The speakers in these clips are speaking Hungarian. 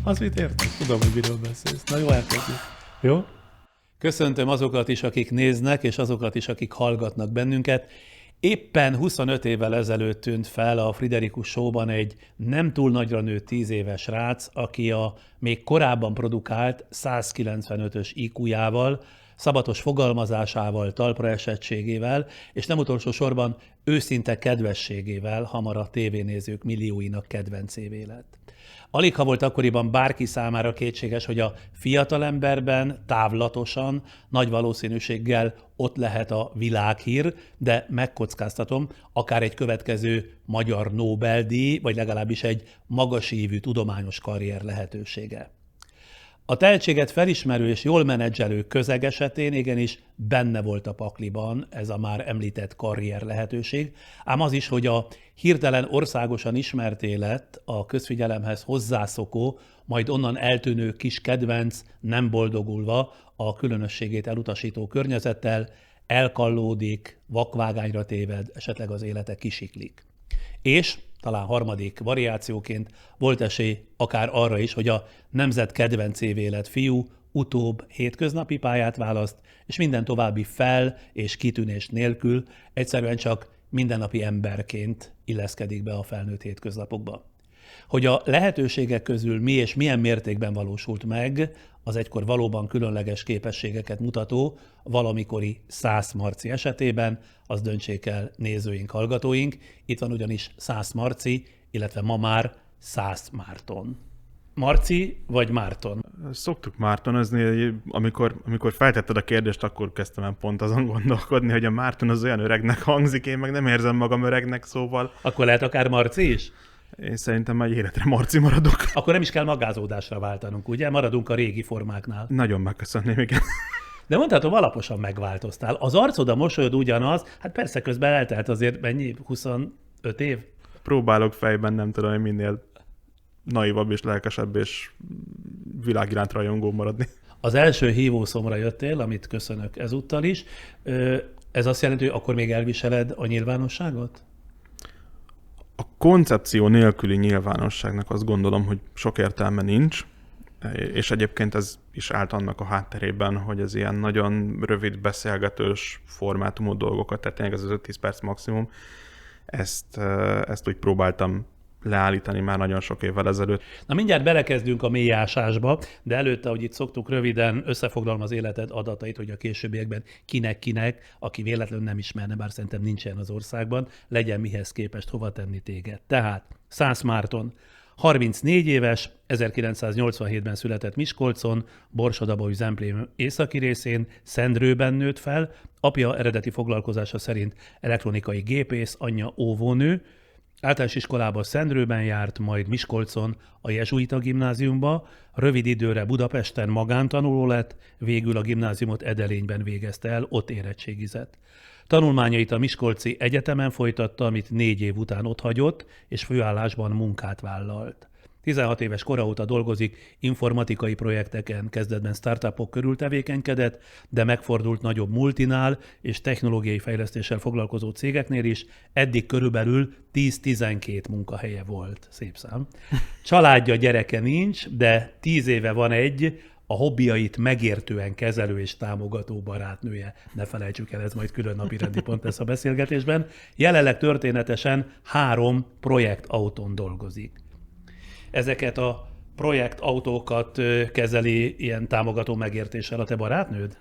Az mit értek? Tudom, hogy miről beszélsz. Na jó, elkezdjük. Jó? Köszöntöm azokat is, akik néznek, és azokat is, akik hallgatnak bennünket. Éppen 25 évvel ezelőtt tűnt fel a Friderikus Show-ban egy nem túl nagyra nőtt 10 éves srác, aki a még korábban produkált 195-ös IQ-jával, szabatos fogalmazásával, talpraesettségével, és nem utolsó sorban őszinte kedvességével hamar a tévénézők millióinak kedvencévé lett. Aligha volt akkoriban bárki számára kétséges, hogy a fiatalemberben távlatosan, nagy valószínűséggel ott lehet a világhír, de megkockáztatom, akár egy következő magyar Nobel-díj, vagy legalábbis egy magasívű tudományos karrier lehetősége. A tehetséget felismerő és jól menedzselő közeg esetén igenis benne volt a pakliban ez a már említett karrier lehetőség, ám az is, hogy a hirtelen országosan ismertté lett, a közfigyelemhez hozzászokó, majd onnan eltűnő kis kedvenc nem boldogulva a különösségét elutasító környezettel elkallódik, vakvágányra téved, esetleg az élete kisiklik. És talán harmadik variációként volt esély akár arra is, hogy a nemzet kedvencévé lett fiú utóbb hétköznapi pályát választ, és minden további és kitűnés nélkül egyszerűen csak mindennapi emberként illeszkedik be a felnőtt hétköznapokba. Hogy a lehetőségek közül mi és milyen mértékben valósult meg, az egykor valóban különleges képességeket mutató valamikori Szász Marci esetében, az döntsék el nézőink, hallgatóink. Itt van ugyanis Szász Marci, illetve ma már Szász Márton. Marci vagy Márton? Szoktuk Mártonozni, amikor feltetted a kérdést, akkor kezdtem el pont azon gondolkodni, hogy a Márton az olyan öregnek hangzik, én meg nem érzem magam öregnek, szóval... Akkor lehet akár Marci is? Én szerintem már életre Marci maradok. Akkor nem is kell magázódásra váltanunk, ugye? Maradunk a régi formáknál. Nagyon megköszönném, igen. De mondhatom, alaposan megváltoztál. Az arcod, a mosolyod ugyanaz, hát persze közben eltelt azért mennyi? 25 év? Próbálok fejben, nem tudom, hogy minél naivabb és lelkesebb és világiránt rajongó maradni. Az első hívószomra jöttél, amit köszönök ezúttal is. Ez azt jelenti, hogy akkor még elviseled a nyilvánosságot? A koncepció nélküli nyilvánosságnak azt gondolom, hogy sok értelme nincs, és egyébként ez is állt annak a hátterében, hogy ez ilyen nagyon rövid beszélgetős formátumú dolgokat, tehát tényleg ez az 5-10 perc maximum, ezt úgy próbáltam leállítani már nagyon sok évvel ezelőtt. Na mindjárt belekezdünk a mély ásásba, de előtte, ahogy itt szoktuk, röviden összefoglalom az életed adatait, hogy a későbbiekben kinek, aki véletlenül nem ismerne, bár szerintem nincsen az országban, legyen mihez képest hova tenni téged. Tehát Szász Márton, 34 éves, 1987-ben született Miskolcon, Borsod-Abaúj-Zemplén északi részén, Szendrőben nőtt fel, apja eredeti foglalkozása szerint elektronikai gépész, anyja óvónő, általános iskolában Szendrőben járt, majd Miskolcon a jezsuita gimnáziumba, rövid időre Budapesten magántanuló lett, végül a gimnáziumot Edelényben végezte el, ott érettségizett. Tanulmányait a Miskolci Egyetemen folytatta, amit 4 év után otthagyott, és főállásban munkát vállalt. 16 éves kora óta dolgozik informatikai projekteken, kezdetben startupok körül tevékenykedett, de megfordult nagyobb multinál és technológiai fejlesztéssel foglalkozó cégeknél is, eddig körülbelül 10-12 munkahelye volt. Szép szám. Családja, gyereke nincs, de 10 éve van egy, a hobbiait megértően kezelő és támogató barátnője. Ne felejtsük el, ez majd külön napirendi pont lesz a beszélgetésben. Jelenleg történetesen 3 projektautón dolgozik. Ezeket a projektautókat kezeli ilyen támogató megértéssel a te barátnőd?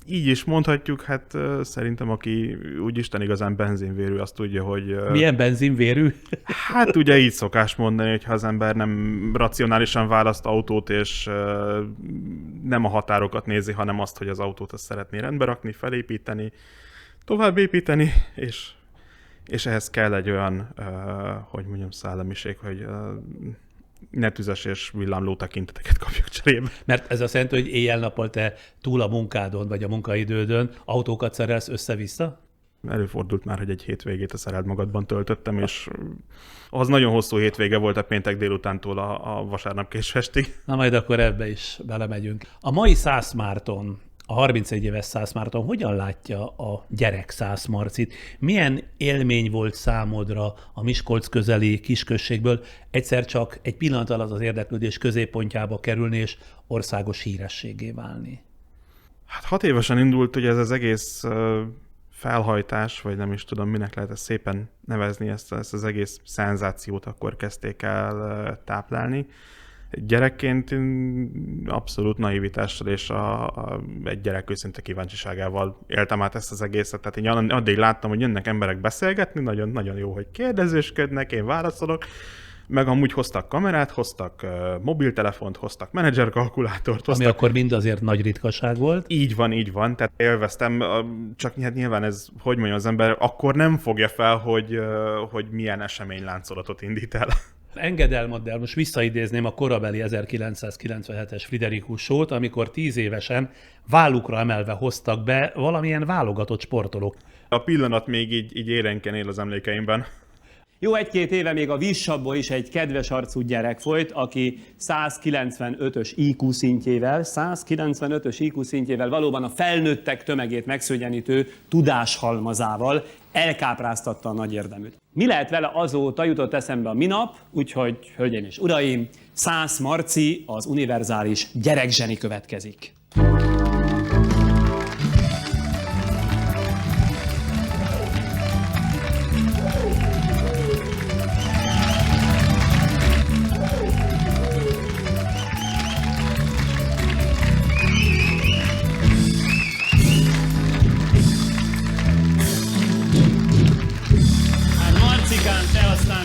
Így is mondhatjuk, hát szerintem aki úgy Isten igazán benzinvérű, azt tudja, hogy... Milyen benzinvérű? Hát ugye így szokás mondani, hogy ha az ember nem racionálisan választ autót, és nem a határokat nézi, hanem azt, hogy az autót azt szeretné rendbe rakni, felépíteni, tovább építeni, és ehhez kell egy olyan, hogy mondjam, szellamiség, hogy ne tüzes és villámló tekinteteket kapjuk cserébe. Mert ez azt jelenti, hogy éjjel-nappal te túl a munkádon, vagy a munkaidődön autókat szerelsz össze-vissza? Előfordult már, hogy egy hétvégét a szerelt magadban töltöttem, és az nagyon hosszú hétvége volt a péntek délutántól a vasárnap késő estig. Na majd akkor ebbe is belemegyünk. A mai Szász Márton a 31 éves Szász Márton hogyan látja a gyerek Szász Marcit? Milyen élmény volt számodra a Miskolc közeli kisközségből egyszer csak egy pillanat alatt az érdeklődés középpontjába kerülni és országos hírességé válni? Hát 6 évesen indult ugye ez az egész felhajtás, vagy nem is tudom, minek lehet ezt szépen nevezni, ezt az egész szenzációt akkor kezdték el táplálni. Gyerekként abszolút naivitással és egy gyerek őszinte kíváncsiságával éltem át ezt az egészet. Tehát én addig láttam, hogy jönnek emberek beszélgetni, nagyon-nagyon jó, hogy kérdezősködnek, én válaszolok, meg amúgy hoztak kamerát, hoztak mobiltelefont, hoztak menedzserkalkulátort. Ami akkor mind azért nagy ritkaság volt. Így van, tehát élveztem, csak nyilván ez, hogy mondjam, az ember akkor nem fogja fel, hogy milyen eseményláncolatot indít el. Engedelmadd el, most visszaidézném a korabeli 1997-es Friderikus Show-t, amikor 10 évesen vállukra emelve hoztak be valamilyen válogatott sportolók. A pillanat még így érenken él az emlékeimben. Jó 1-2 éve még a Vissabból is egy kedves arcú gyerek folyt, aki 195-ös IQ szintjével valóban a felnőttek tömegét megszőgyenítő tudáshalmazával elkápráztatta a nagy érdeműt. Mi lehet vele azóta, jutott eszembe a minap, úgyhogy, hölgyeim és uraim, Szász Marci, az univerzális gyerekzseni következik.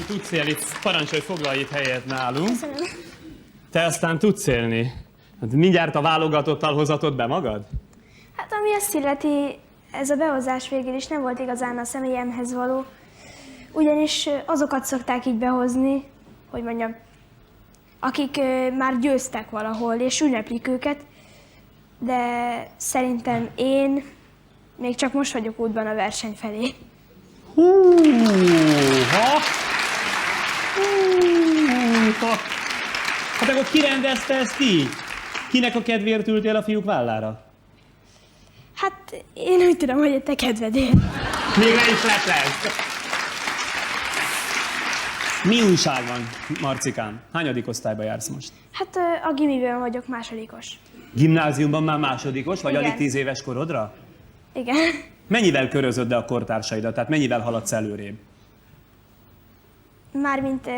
Tudsz élni, parancsolj, foglalj itt helyet nálunk. Köszönöm. Te aztán tudsz élni. Hát mindjárt a válogatottal hozatod be magad? Hát ami ezt illeti, ez a behozás végül is nem volt igazán a személyemhez való. Ugyanis azokat szokták így behozni, hogy mondjam, akik már győztek valahol, és ünneplik őket. De szerintem én még csak most vagyok útban a verseny felé. Hát akkor ki rendezte ezt így? Kinek a kedvéért ültél a fiúk vállára? Hát én úgy tudom, hogy a te kedvedért. Még le is lesz. Mi újság van, Marcikám? Hányadik osztályba jársz most? Hát a gimiben vagyok másodikos. Gimnáziumban már másodikos, vagy Igen. alig 10 éves korodra? Igen. Mennyivel körözöd a kortársaidat, tehát mennyivel haladsz előrébb? Mármint,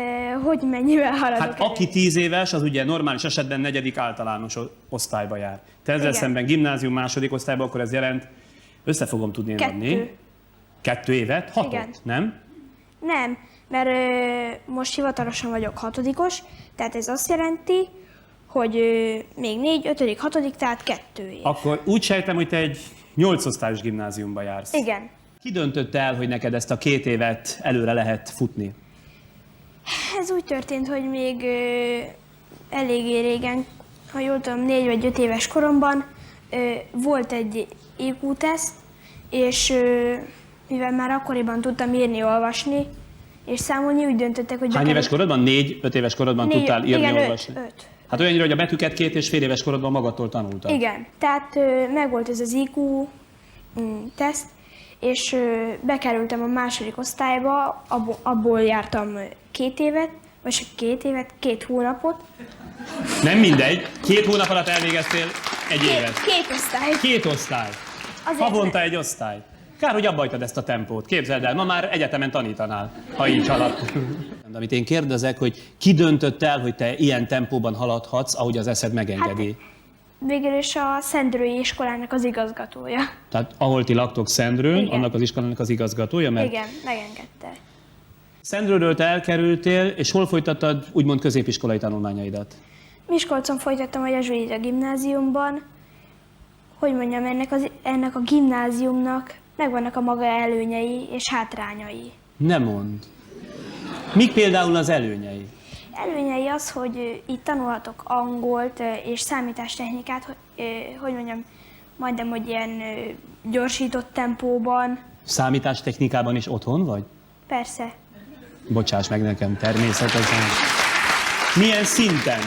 hogy mennyivel haladok Hát elő. aki 10 éves, az ugye normális esetben 4. általános osztályba jár. Te ezzel Igen. szemben gimnázium második osztályba, akkor ez jelent, össze fogom tudni én 2. adni. 2 évet? 6-ot, Igen. nem? Nem, mert most hivatalosan vagyok 6-os, tehát ez azt jelenti, hogy még 4, 5., 6., tehát 2 év. Akkor úgy sejtem, hogy te egy 8 osztályos gimnáziumba jársz. Igen. Ki döntötte el, hogy neked ezt a 2 évet előre lehet futni? Ez úgy történt, hogy még eléggé régen, ha jól tudom, 4 vagy 5 éves koromban volt egy IQ-teszt, és mivel már akkoriban tudtam írni, olvasni, és számolni, úgy döntöttek, hogy... Hány éves korodban? 4-5 éves korodban tudtál írni, igen, olvasni? 5. Hát olyannyira, hogy a betűket 2,5 éves korodban magadtól tanultad. Igen, tehát megvolt ez az IQ teszt, és bekerültem a második osztályba, abból jártam 2 évet, vagy 2 hónapot. Nem mindegy. 2 hónap alatt elvégeztél egy évet. 2 osztály. 2 osztály. Azért Havonta egy osztály. Kár, hogy abba hagytad ezt a tempót. Képzeld el, ma már egyetemen tanítanál, ha így halad. Amit én kérdezek, hogy ki döntött el, hogy te ilyen tempóban haladhatsz, ahogy az eszed megengedi? Végül is a Szendrői iskolának az igazgatója. Tehát ahol ti laktok Szendrőn, Igen. annak az iskolának az igazgatója, mert Igen, megengedte. Szendrőről te elkerültél, és hol folytattad úgymond középiskolai tanulmányaidat? Miskolcon folytattam a jezsuita gimnáziumban. Hogy mondjam, ennek a gimnáziumnak megvannak a maga előnyei és hátrányai. Ne mondd. Mik például az előnyei? Előnyei az, hogy itt tanulhatok angolt és számítástechnikát, hogy mondjam, majdnem, hogy ilyen gyorsított tempóban. Számítástechnikában is otthon vagy? Persze. Bocsáss meg nekem, természetesen. Milyen szinten?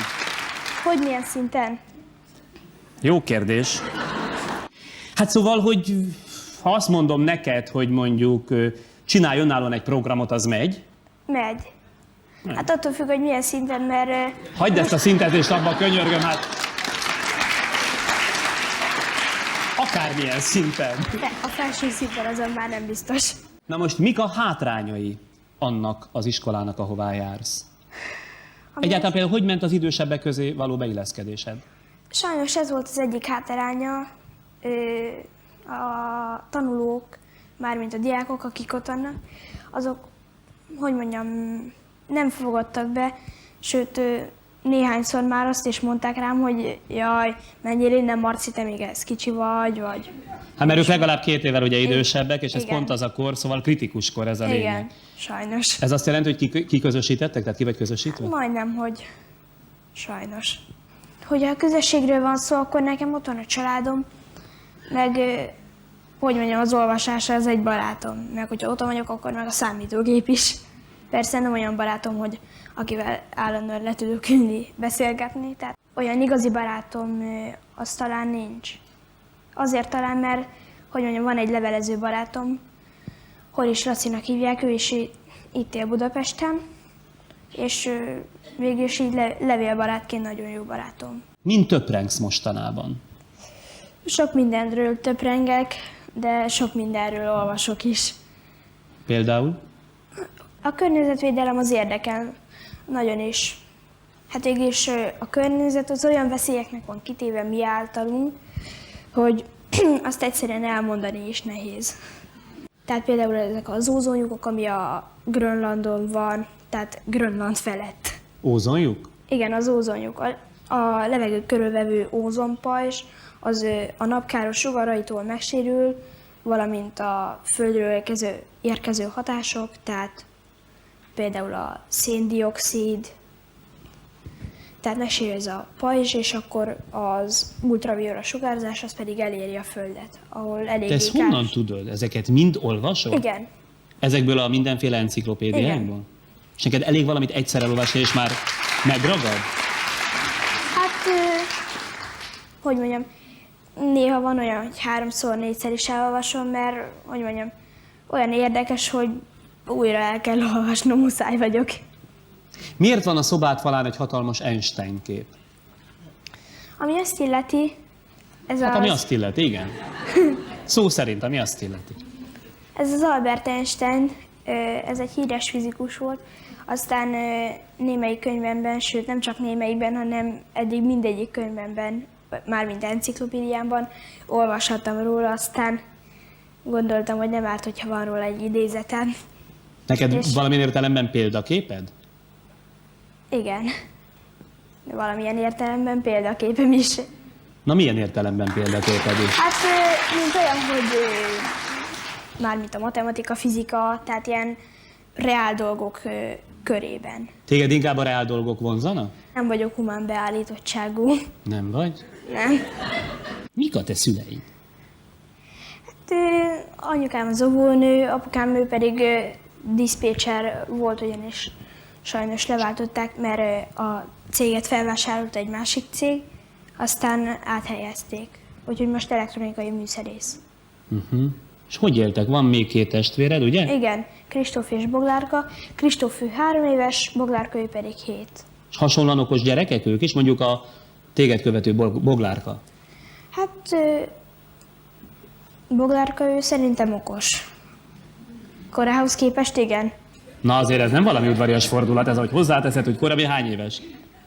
Hogy milyen szinten? Jó kérdés. Hát szóval, hogy ha azt mondom neked, hogy mondjuk csinálj önállóan egy programot, az megy? Megy. Hát attól függ, hogy milyen szinten, mert Hagyd ezt a szintetést abba, könyörgöm, hát... Akármilyen szinten. a felső szinten azon már nem biztos. Na most mik a hátrányai annak az iskolának, ahová jársz? Egyáltalán például hogy ment az idősebbek közé való beilleszkedésed? Sajnos ez volt az egyik hátránya. A tanulók, mármint a diákok, akik ott vannak, azok, hogy mondjam, nem fogadtak be, sőt, néhányszor már azt is mondták rám, hogy jaj, menjél innen, Marci, te még ez kicsi vagy. Hát mert ők legalább 2 évvel ugye idősebbek, és ez Igen. pont az a kor, szóval kritikus kor ez a lényeg. Igen, sajnos. Ez azt jelenti, hogy kiközösítettek, tehát ki vagy közösítve? Majdnem, hogy sajnos. Hogy a közösségről van szó, akkor nekem ott van a családom, meg, hogy mondjam, az olvasása az egy barátom. Meg hogyha otthon vagyok, akkor meg a számítógép is. Persze nem olyan barátom, hogy akivel állandóan le tudok ülni, beszélgetni. Tehát olyan igazi barátom az talán nincs. Azért talán, mert, hogy mondjam, van egy levelező barátom, Horis Lacinak hívják, ő is itt él Budapesten, és végül is így levélbarátként nagyon jó barátom. Mind töprengsz mostanában? Sok mindenről töprengek, de sok mindenről olvasok is. Például? A környezetvédelem az érdekel nagyon is. Hát végül is a környezet az olyan veszélyeknek van kitéve mi általunk, hogy azt egyszerűen elmondani is nehéz. Tehát például ezek az ózonlyukok, ami a Grönlandon van, tehát Grönland felett. Ózonjuk? Igen, az ózonlyuk. A levegő körülvevő ózonpajzs az a napkáros sugaraitól megsérül, valamint a Földről érkező hatások, tehát például a széndioxid, tehát megsérül ez a pajzs, és akkor az ultraviola sugárzás az pedig eléri a Földet, ahol eléggé Te ezt honnan tudod? Ezeket mind olvasod? Igen. Ezekből a mindenféle enciklopédiákból? Igen. És neked elég valamit egyszer elolvasni, és már megragad? Hát, hogy mondjam, néha van olyan, hogy 3-4-szer is elolvasom, mert, hogy mondjam, olyan érdekes, hogy újra el kell olvasnom, muszáj vagyok. Miért van a szobád falán egy hatalmas Einstein kép? Ami azt illeti, ez, Hát ami azt illeti, igen. Szó szerint, ami azt illeti. ez az Albert Einstein, ez egy híres fizikus volt, aztán némelyik könyvemben, sőt nem csak némelyikben, hanem eddig mindegyik könyvemben, mármint enciklopédiámban olvashattam róla, aztán gondoltam, hogy nem árt, hogyha van róla egy idézetem. Neked És- valamilyen értelemben példaképed? Igen. Valamilyen értelemben példaképem is. Na milyen értelemben példaképed is? Hát, mint olyan, hogy mármint a matematika, fizika, tehát ilyen reál dolgok körében. Téged inkább a reál dolgok vonzanak? Nem vagyok humán beállítottságú. Nem vagy? Nem. Mik a te szüleid? Hát, anyukám az óvónő, apukám ő pedig diszpécser volt, ugyanis sajnos leváltották, mert a céget felvásárolt egy másik cég, aztán áthelyezték. Úgyhogy most elektronikai műszerész. És hogy éltek? Van még 2 testvéred, ugye? Igen, Kristóf és Boglárka. Kristóf ő 3 éves, Boglárka ő pedig 7. És hasonlóan okos gyerekek ők is, mondjuk a téged követő Boglárka. Hát, Boglárka ő szerintem okos. Korához képest igen. Na azért ez nem valami udvarias fordulat, ez ahogy hozzáteszed, hogy korábbi hány éves?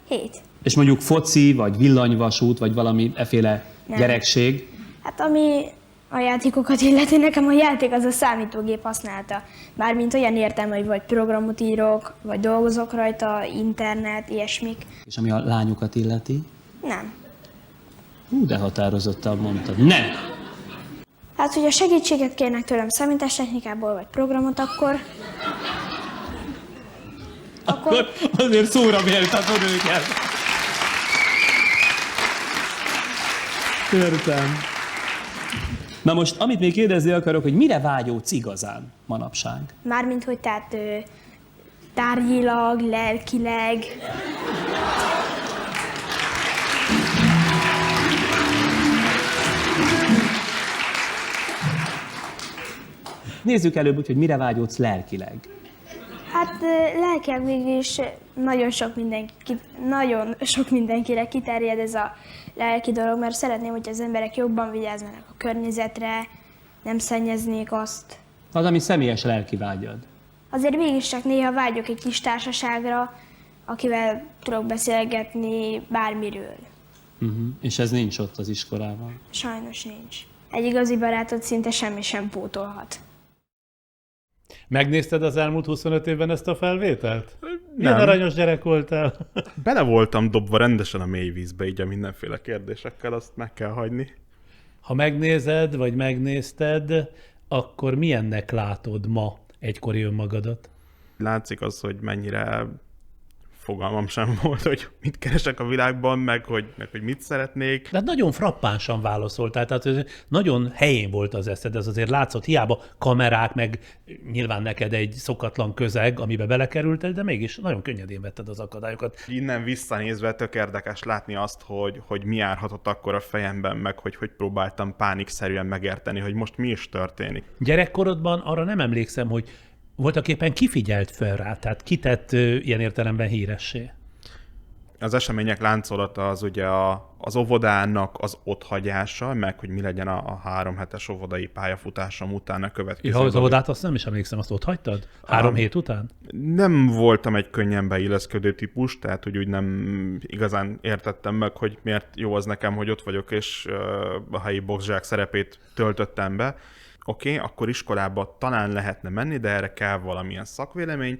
7. És mondjuk foci, vagy villanyvasút, vagy valami efféle Nem. gyerekség. Hát ami a játékokat illeti, nekem a játék az a számítógép használta. Mármint olyan értelme, hogy vagy programot írok, vagy dolgozok rajta, internet, ilyesmik. És ami a lányokat illeti? Nem. Hú, de határozottan mondtad. Nem! Hát, hogyha segítséget kérnek tőlem számítástechnikából, vagy programot, akkor azért szóra méltatod őket. Értem. Na most, amit még kérdezni akarok, hogy mire vágyódsz igazán manapság? mármint, hogy tehát tárgyilag, lelkileg. Nézzük előbb úgy, hogy mire vágyódsz lelkileg. Hát lelkileg végül is nagyon sok mindenkire kiterjed ez a lelki dolog, mert szeretném, hogy az emberek jobban vigyázzanak a környezetre, nem szennyeznék azt. Az, ami személyes lelki vágyad. Azért végig csak néha vágyok egy kis akivel tudok beszélgetni bármiről. És ez nincs ott az iskolában. Sajnos nincs. Egy igazi barátot szinte semmi sem pótolhat. Megnézted az elmúlt 25 évben ezt a felvételt? Milyen Nem. aranyos gyerek voltál? Bele voltam dobva rendesen a mély vízbe, így a mindenféle kérdésekkel, azt meg kell hagyni. Ha megnézed, vagy megnézted, akkor milyennek látod ma egykori önmagadat? Látszik az, hogy mennyire fogalmam sem volt, hogy mit keresek a világban, meg hogy mit szeretnék. De hát nagyon frappánsan válaszoltál, tehát ez nagyon helyén volt az eszed, ez azért látszott, hiába kamerák, meg nyilván neked egy szokatlan közeg, amiben belekerültél, de mégis nagyon könnyedén vetted az akadályokat. Innen visszanézve tök érdekes látni azt, hogy mi járhatott akkor a fejemben, meg hogy próbáltam pánikszerűen megérteni, hogy most mi is történik. Gyerekkorodban arra nem emlékszem, hogy voltaképpen kifigyelt fel rá, tehát kitett ilyen értelemben híressé. Az események láncolata az ugye az óvodának az otthagyása, meg hogy mi legyen a 3 hetes óvodai pályafutásom után a következő. Ha az óvodát azt nem is emlékszem, azt ott hagytad? 3 hét után? Nem voltam egy könnyen beilleszkedő típus, tehát hogy úgy nem igazán értettem meg, hogy miért jó az nekem, hogy ott vagyok, és a helyi boxzsák szerepét töltöttem be. Oké, akkor iskolába talán lehetne menni, de erre kell valamilyen szakvélemény,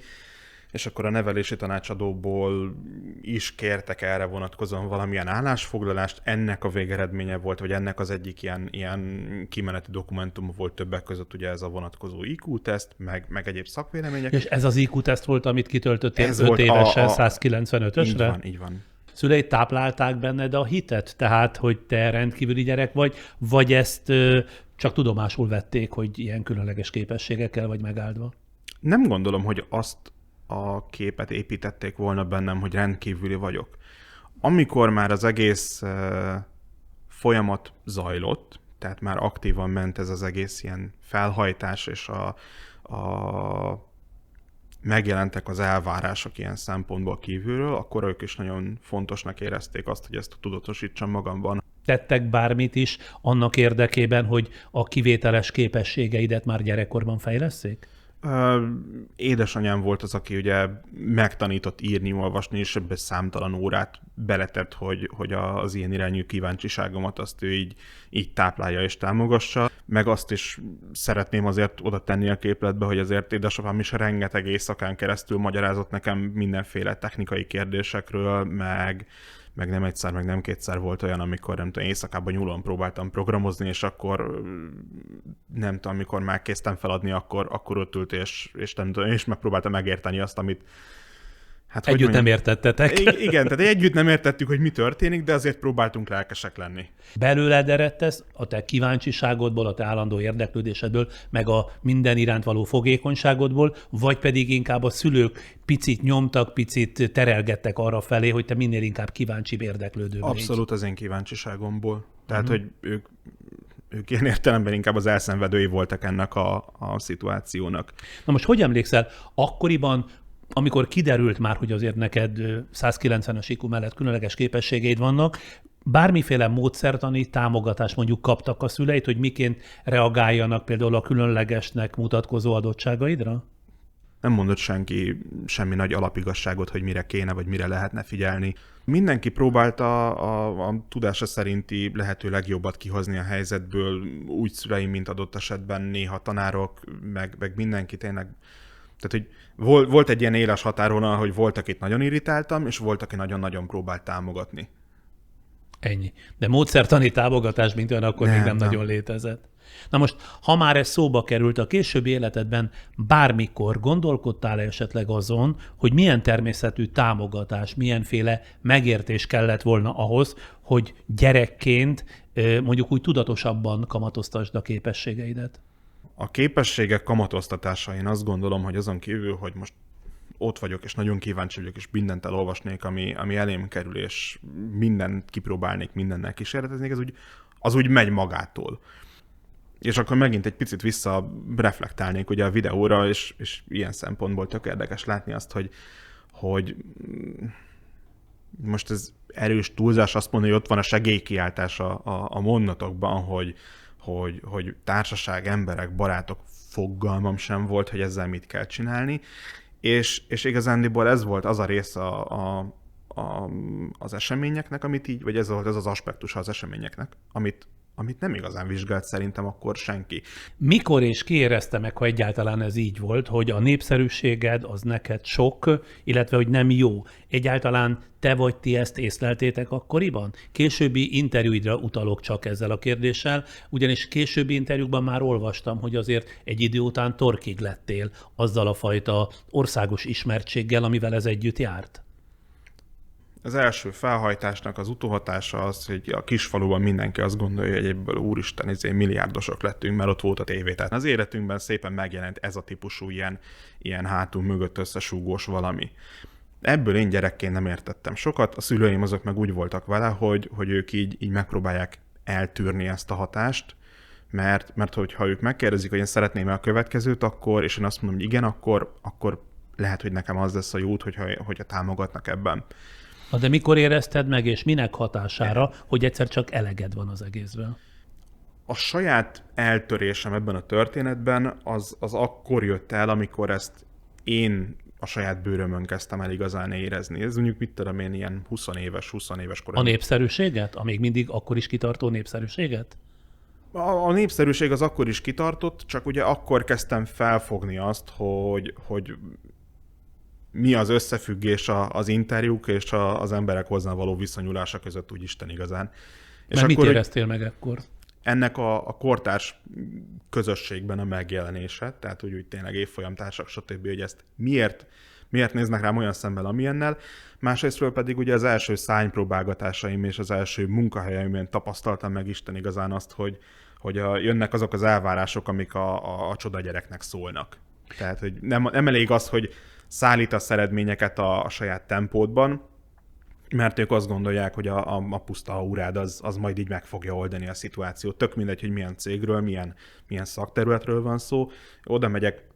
és akkor a nevelési tanácsadóból is kértek erre vonatkozóan valamilyen állásfoglalást. Ennek a végeredménye volt, vagy ennek az egyik ilyen kimeneti dokumentum volt többek között ugye ez a vonatkozó IQ-teszt, meg egyéb szakvélemények. És ez az IQ-teszt volt, amit kitöltöttél Ez 5 volt évesen 195-ösre? Így van. Szüleid táplálták benned a hitet? Tehát, hogy te rendkívüli gyerek vagy ezt csak tudomásul vették, hogy ilyen különleges képességekkel vagy megáldva? Nem gondolom, hogy azt a képet építették volna bennem, hogy rendkívüli vagyok. Amikor már az egész folyamat zajlott, tehát már aktívan ment ez az egész ilyen felhajtás, és megjelentek az elvárások ilyen szempontból kívülről, akkor ők is nagyon fontosnak érezték azt, hogy ezt tudatosítsam magamban. Tettek bármit is annak érdekében, hogy a kivételes képességeidet már gyerekkorban fejlesszék? Édesanyám volt az, aki ugye megtanított írni, olvasni, és ebbe számtalan órát beletett, hogy az ilyen irányú kíváncsiságomat azt ő így táplálja és támogassa. Meg azt is szeretném azért oda tenni a képletbe, hogy azért édesapám is rengeteg éjszakán keresztül magyarázott nekem mindenféle technikai kérdésekről, meg nem egyszer, meg nem kétszer volt olyan, amikor nem tudom, éjszakában nyúlóan próbáltam programozni, és akkor nem tudom, amikor már kezdtem feladni, akkor ott ült, és nem tudom, és megpróbáltam megérteni azt, amit hát, együtt nem értettetek. Igen, tehát együtt nem értettük, hogy mi történik, de azért próbáltunk lelkesek lenni. Belőled eredt ez a te kíváncsiságodból, a te állandó érdeklődésedből, meg a minden iránt való fogékonyságodból, vagy pedig inkább a szülők picit nyomtak, picit terelgettek arra felé, hogy te minél inkább kíváncsibb érdeklődő vagy. Abszolút az én kíváncsiságomból. Tehát, hogy ők ilyen értelemben inkább az elszenvedői voltak ennek a szituációnak. Na most hogy emlékszel, akkoriban, amikor kiderült már, hogy azért neked 190-es IQ mellett különleges képességeid vannak, bármiféle módszertani támogatást mondjuk kaptak a szüleid, hogy miként reagáljanak például a különlegesnek mutatkozó adottságaidra? Nem mondott senki semmi nagy alapigasságot, hogy mire kéne, vagy mire lehetne figyelni. Mindenki próbálta a tudása szerinti lehető legjobbat kihozni a helyzetből, úgy szüleim, mint adott esetben néha tanárok, meg mindenki tényleg. Tehát, hogy volt egy ilyen éles határvonal, hogy volt, akit nagyon irritáltam, és volt, aki nagyon-nagyon próbált támogatni. Ennyi. De módszertani támogatás, mint olyan, akkor még nem nagyon létezett. Na most, ha már ez szóba került, a későbbi életedben bármikor gondolkodtál esetleg azon, hogy milyen természetű támogatás, milyenféle megértés kellett volna ahhoz, hogy gyerekként mondjuk úgy tudatosabban kamatoztasd a képességeidet? A képességek kamatoztatása, én azt gondolom, hogy azon kívül, hogy most ott vagyok, és nagyon kíváncsi vagyok, és mindent elolvasnék, ami elém kerül, és mindent kipróbálnék, mindennel kísérleteznék, az úgy megy magától. És akkor megint egy picit visszareflektálnék ugye a videóra, és ilyen szempontból tök érdekes látni azt, hogy most ez erős túlzás azt mondani, hogy ott van a segélykiáltás a mondatokban, hogy társaság, emberek, barátok, fogalmam sem volt, hogy ezzel mit kell csinálni, és igazándiból ez volt az a rész az eseményeknek, amit így, vagy ez volt az aspektus az eseményeknek, amit nem igazán vizsgált szerintem akkor senki. Mikor és ki érezte meg, ha egyáltalán ez így volt, hogy a népszerűséged az neked sok, illetve hogy nem jó? Egyáltalán te vagy ti ezt észleltétek akkoriban? Későbbi interjúidra utalok csak ezzel a kérdéssel, ugyanis későbbi interjúkban már olvastam, hogy azért egy idő után torkig lettél azzal a fajta országos ismertséggel, amivel ez együtt járt. Az első felhajtásnak az utóhatása az, hogy a kisfaluban mindenki azt gondolja, hogy ebből úristen, milliárdosok lettünk, mert ott volt a tévé. Tehát az életünkben szépen megjelent ez a típusú ilyen hátul mögött összesúgós valami. Ebből én gyerekként nem értettem sokat, a szüleim azok meg úgy voltak vele, hogy ők így megpróbálják eltűrni ezt a hatást, mert hogyha ők megkérdezik, hogy én szeretném-e a következőt, akkor, és én azt mondom, hogy igen, akkor lehet, hogy nekem az lesz a jó út, hogyha támogatnak ebben. Na de mikor érezted meg, és minek hatására, hogy egyszer csak eleged van az egészből? A saját eltörésem ebben a történetben az akkor jött el, amikor ezt én a saját bőrömön kezdtem el igazán érezni. Ez mondjuk mit tudom én, ilyen 20 éves korom. A népszerűséget? A még mindig akkor is kitartó népszerűséget? A népszerűség az akkor is kitartott, csak ugye akkor kezdtem felfogni azt, hogy mi az összefüggés az interjúk és az emberek hozzá való viszonyulása között, úgy Isten igazán. És mit éreztél meg ekkor? Ennek a kortárs közösségben a megjelenése, tehát úgy tényleg évfolyamtársak, stb., hogy ezt miért néznek rám olyan szemben, amilyennel. Másrésztről pedig ugye az első szánypróbálgatásaim és az első munkahelyeimben tapasztaltam meg Isten igazán azt, hogy jönnek azok az elvárások, amik a csoda gyereknek szólnak. Tehát, hogy nem elég az, hogy szállítasz eredményeket a saját tempódban, mert ők azt gondolják, hogy a puszta aurád az majd így meg fogja oldani a szituációt. Tök mindegy, hogy milyen cégről, milyen szakterületről van szó. Oda megyek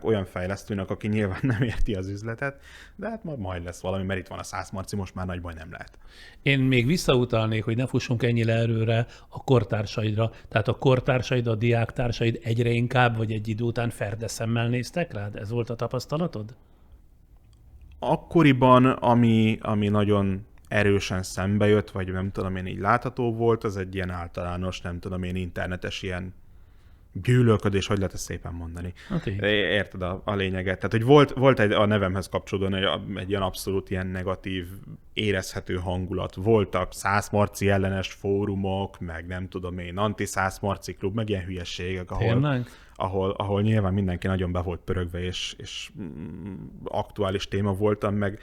olyan fejlesztőnek, aki nyilván nem érti az üzletet, de hát majd lesz valami, mert itt van a 100 Marci, most már nagy baj nem lehet. Én még visszautalnék, hogy ne fussunk ennyire előre a kortársaidra. Tehát a kortársaid, a diáktársaid egyre inkább, vagy egy idő után ferdeszemmel néztek rád? Ez volt a tapasztalatod? Akkoriban, ami nagyon erősen szembe jött, vagy nem tudom én így látható volt, az egy ilyen általános, nem tudom én internetes ilyen gyűlölködés, hogy lehet ezt szépen mondani. Okay. Érted a lényeget? Tehát, hogy volt a nevemhez kapcsolódóan egy ilyen abszolút ilyen negatív, érezhető hangulat. Voltak 100 Marci ellenes fórumok, meg nem tudom én, anti-100 Marci klub, meg ilyen hülyeségek, ahol nyilván mindenki nagyon be volt pörögve, és aktuális téma voltam, meg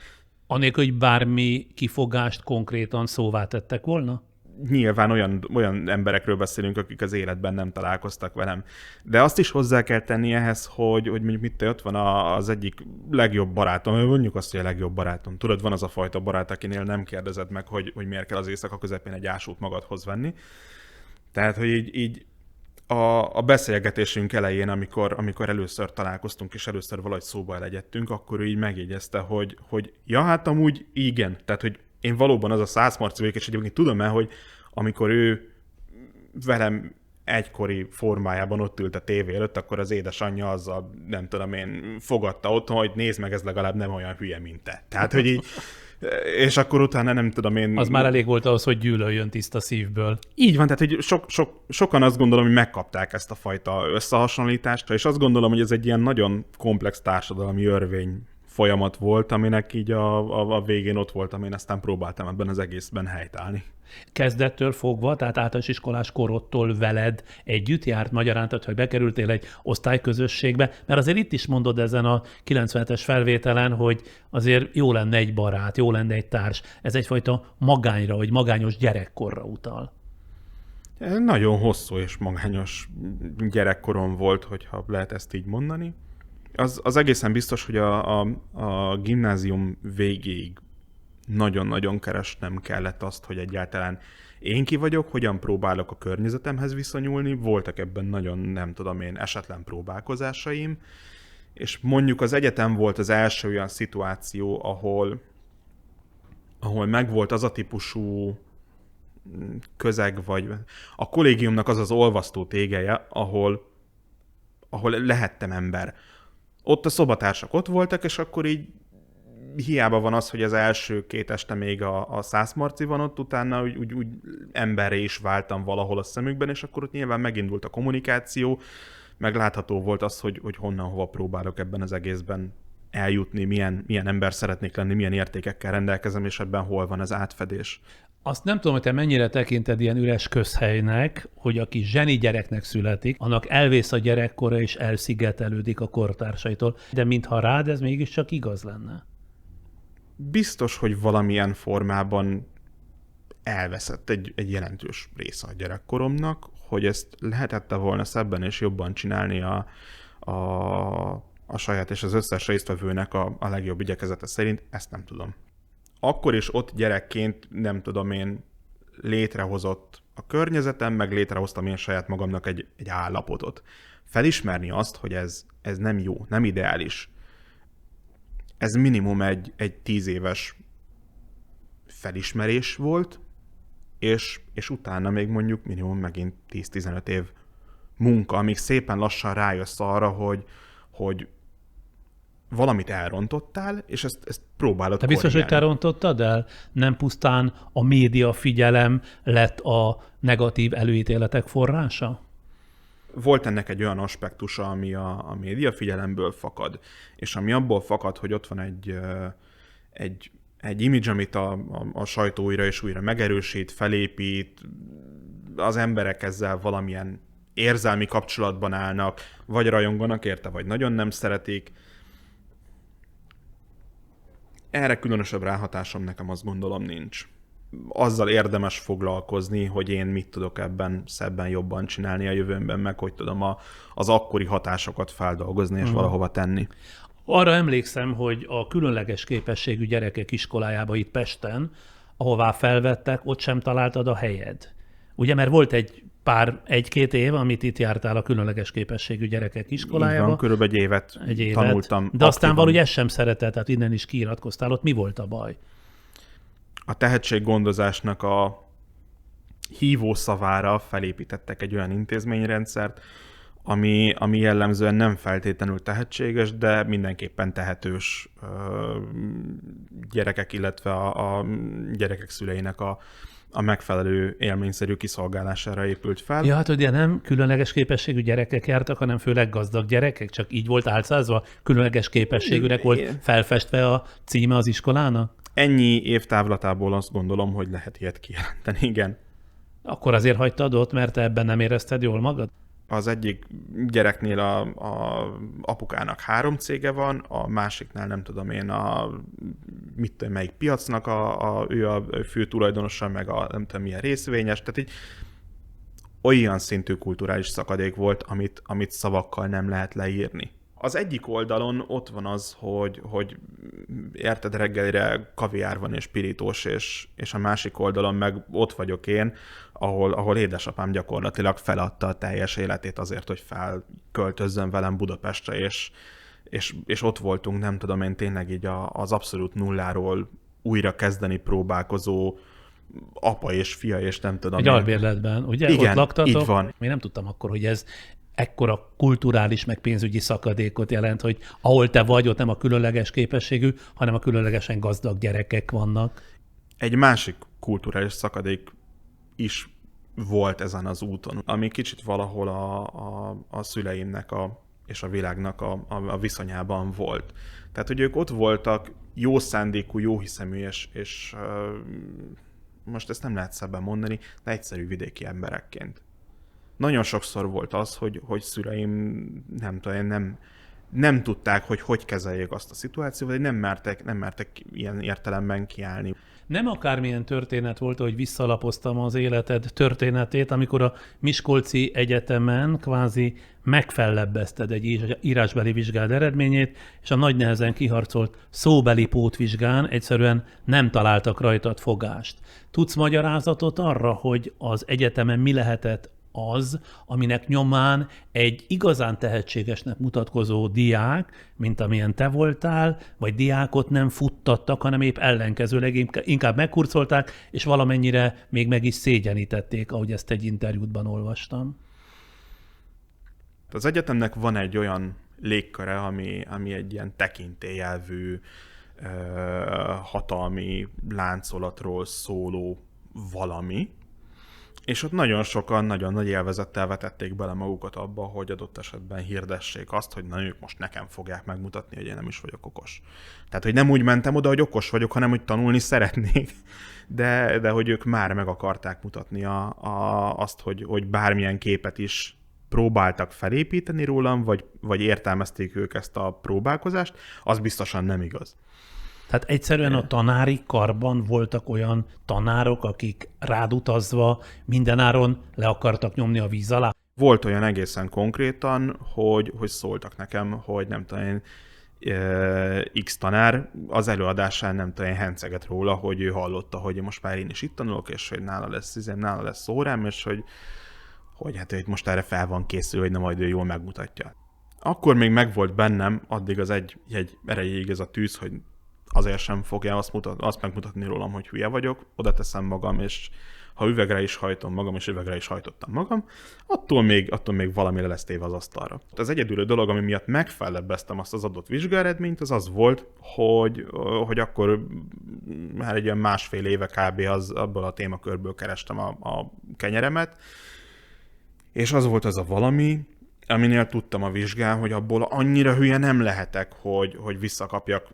anélkül, hogy bármi kifogást konkrétan szóvá tettek volna? Nyilván olyan emberekről beszélünk, akik az életben nem találkoztak velem. De azt is hozzá kell tenni ehhez, hogy mondjuk ott van az egyik legjobb barátom, mondjuk azt, hogy a legjobb barátom. Tudod, van az a fajta barát, akinél nem kérdezed meg, hogy miért kell az éjszaka közepén egy ásót magadhoz venni. Tehát, hogy így a beszélgetésünk elején, amikor először találkoztunk, és először valahogy szóba elegyedtünk, akkor ő így megjegyezte, hogy ja, hát amúgy igen. Tehát, hogy én valóban az a 100 Marci vagyok, és egyébként tudom el, hogy amikor ő velem egykori formájában ott ült a tévé előtt, akkor az édesanyja azzal, nem tudom én, fogadta otthon, hogy nézd meg, ez legalább nem olyan hülye, mint te. Tehát, hogy így, és akkor utána nem tudom én... Az már elég volt ahhoz, hogy gyűlöljön tiszta szívből. Így van, tehát hogy sokan azt gondolom, hogy megkapták ezt a fajta összehasonlítást, és azt gondolom, hogy ez egy ilyen nagyon komplex társadalmi örvény folyamat volt, aminek így a végén ott voltam, én aztán próbáltam ebben az egészben helytállni. Kezdettől fogva, tehát általános iskolás korodtól veled együtt járt, magyarán, tehát, hogy bekerültél egy osztályközösségbe, mert azért itt is mondod ezen a 97-es felvételen, hogy azért jó lenne egy barát, jó lenne egy társ. Ez egyfajta magányra, vagy magányos gyerekkorra utal. Nagyon hosszú és magányos gyerekkorom volt, hogyha lehet ezt így mondani. Az egészen biztos, hogy a gimnázium végéig nagyon-nagyon keresnem kellett azt, hogy egyáltalán én ki vagyok, hogyan próbálok a környezetemhez viszonyulni, voltak ebben nagyon, nem tudom én, esetlen próbálkozásaim, és mondjuk az egyetem volt az első olyan szituáció, ahol megvolt az a típusú közeg, vagy a kollégiumnak az az olvasztó tégeje, ahol lehettem ember. Ott a szobatársak ott voltak, és akkor így hiába van az, hogy az első 2 este még a Szász Marci van ott, utána úgy emberré is váltam valahol a szemükben, és akkor ott nyilván megindult a kommunikáció, meg látható volt az, hogy honnan hova próbálok ebben az egészben eljutni, milyen ember szeretnék lenni, milyen értékekkel rendelkezem, és ebben hol van az átfedés. Azt nem tudom, hogy te mennyire tekinted ilyen üres közhelynek, hogy aki zseni gyereknek születik, annak elvész a gyerekkora és elszigetelődik a kortársaitól, de mintha rád ez mégiscsak igaz lenne. Biztos, hogy valamilyen formában elveszett egy jelentős része a gyerekkoromnak, hogy ezt lehetette volna szebben és jobban csinálni a saját és az összes résztvevőnek a legjobb igyekezete szerint, ezt nem tudom. Akkor is ott gyerekként, nem tudom én, létrehozott a környezetem, meg létrehoztam én saját magamnak egy állapotot. Felismerni azt, hogy ez nem jó, nem ideális. Ez minimum egy 10 éves felismerés volt, és utána még mondjuk minimum megint 10-15 év munka, amíg szépen lassan rájössz arra, hogy valamit elrontottál, és ezt próbálod Te biztos, hogy te rontottad el? Nem pusztán a média figyelem lett a negatív előítéletek forrása? Volt ennek egy olyan aspektusa, ami a média figyelemből fakad, és ami abból fakad, hogy ott van egy image, amit a sajtó újra és újra megerősít, felépít, az emberek ezzel valamilyen érzelmi kapcsolatban állnak, vagy rajonganak érte, vagy nagyon nem szeretik. Erre különösebb ráhatásom nekem, azt gondolom, nincs. Azzal érdemes foglalkozni, hogy én mit tudok ebben szebben jobban csinálni a jövőmben, meg hogy tudom az akkori hatásokat feldolgozni és valahova tenni. Arra emlékszem, hogy a különleges képességű gyerekek iskolájába itt Pesten, ahová felvettek, ott sem találtad a helyed. Ugye, mert volt egy-két év, amit itt jártál a különleges képességű gyerekek iskolájába. Így van, körülbelül egy évet tanultam. De aztán valahogy ezt sem szeretett, tehát innen is kiiratkoztál. Ott mi volt a baj? A tehetséggondozásnak a hívószavára felépítettek egy olyan intézményrendszert, ami jellemzően nem feltétlenül tehetséges, de mindenképpen tehetős gyerekek, illetve a gyerekek szüleinek a megfelelő élményszerű kiszolgálására épült fel. Ja, hát ugye nem különleges képességű gyerekek jártak, hanem főleg gazdag gyerekek, csak így volt álcázva, különleges képességűnek volt felfestve a címe az iskolának? Ennyi évtávlatából azt gondolom, hogy lehet ilyet kijelenteni, igen. Akkor azért hagytad ott, mert te ebben nem érezted jól magad? Az egyik gyereknél a apukának 3 cége van, a másiknál nem tudom én melyik piacnak ő a fő tulajdonosa, meg nem tudom milyen részvényes, tehát így olyan szintű kulturális szakadék volt, amit szavakkal nem lehet leírni. Az egyik oldalon ott van az, hogy érted, reggelire kaviár van és pirítós, és a másik oldalon meg ott vagyok én, ahol édesapám gyakorlatilag feladta a teljes életét azért, hogy felköltözzön velem Budapestre, és ott voltunk, nem tudom én, tényleg így az abszolút nulláról újra kezdeni próbálkozó apa és fia, és nem tudom. Egy albérletben, ugye? Igen, ott laktatok? így van. Még nem tudtam akkor, hogy ez ekkora kulturális meg pénzügyi szakadékot jelent, hogy ahol te vagy, ott nem a különleges képességű, hanem a különlegesen gazdag gyerekek vannak. Egy másik kulturális szakadék is volt ezen az úton, ami kicsit valahol a szüleimnek és a világnak a viszonyában volt. Tehát, hogy ők ott voltak jó szándékú, jó hiszemű, és most ezt nem lehet szebben mondani, de egyszerű vidéki emberekként. Nagyon sokszor volt az, hogy szüleim nem nem tudták, hogy kezeljék azt a szituációt, vagy nem mertek ilyen értelemben kiállni. Nem akármilyen történet volt, hogy visszalapoztam az életed történetét, amikor a Miskolci Egyetemen kvázi megfellebbezted egy írásbeli vizsgád eredményét, és a nagy nehezen kiharcolt szóbeli pótvizsgán egyszerűen nem találtak rajtad fogást. Tudsz magyarázatot arra, hogy az egyetemen mi lehetett az, aminek nyomán egy igazán tehetségesnek mutatkozó diák, mint amilyen te voltál, vagy diákot nem futtattak, hanem épp ellenkezőleg inkább meghurcolták, és valamennyire még meg is szégyenítették, ahogy ezt egy interjútban olvastam. Az egyetemnek van egy olyan légköre, ami egy ilyen tekintélyelvű, hatalmi láncolatról szóló valami, és ott nagyon sokan nagyon nagy élvezettel vetették bele magukat abba, hogy adott esetben hirdessék azt, hogy na, ők most nekem fogják megmutatni, hogy én nem is vagyok okos. Tehát, hogy nem úgy mentem oda, hogy okos vagyok, hanem hogy tanulni szeretnék, de hogy ők már meg akarták mutatni azt, hogy bármilyen képet is próbáltak felépíteni rólam, vagy értelmezték ők ezt a próbálkozást, az biztosan nem igaz. Tehát egyszerűen a tanári karban voltak olyan tanárok, akik rád utazva mindenáron le akartak nyomni a víz alá? Volt olyan egészen konkrétan, hogy szóltak nekem, hogy nem tudom én, X tanár az előadásán nem tudom én henceget róla, hogy ő hallotta, hogy most már én is itt tanulok, és hogy nála lesz órám, és hogy hát ő most erre fel van készül, hogy na majd ő jól megmutatja. Akkor még megvolt bennem, addig az egy erejéig ez a tűz, hogy azért sem fogja azt megmutatni rólam, hogy hülye vagyok, oda teszem magam, és ha üvegre is hajtom magam, és üvegre is hajtottam magam, attól még valamire lesz téve az asztalra. Az egyedüli dolog, ami miatt megfellebbeztem azt az adott vizsgaeredményt, az volt, hogy akkor már egy ilyen másfél éve kb. Abból a témakörből kerestem a kenyeremet, és az volt az a valami, aminél tudtam a vizsgán, hogy abból annyira hülye nem lehetek, hogy visszakapjak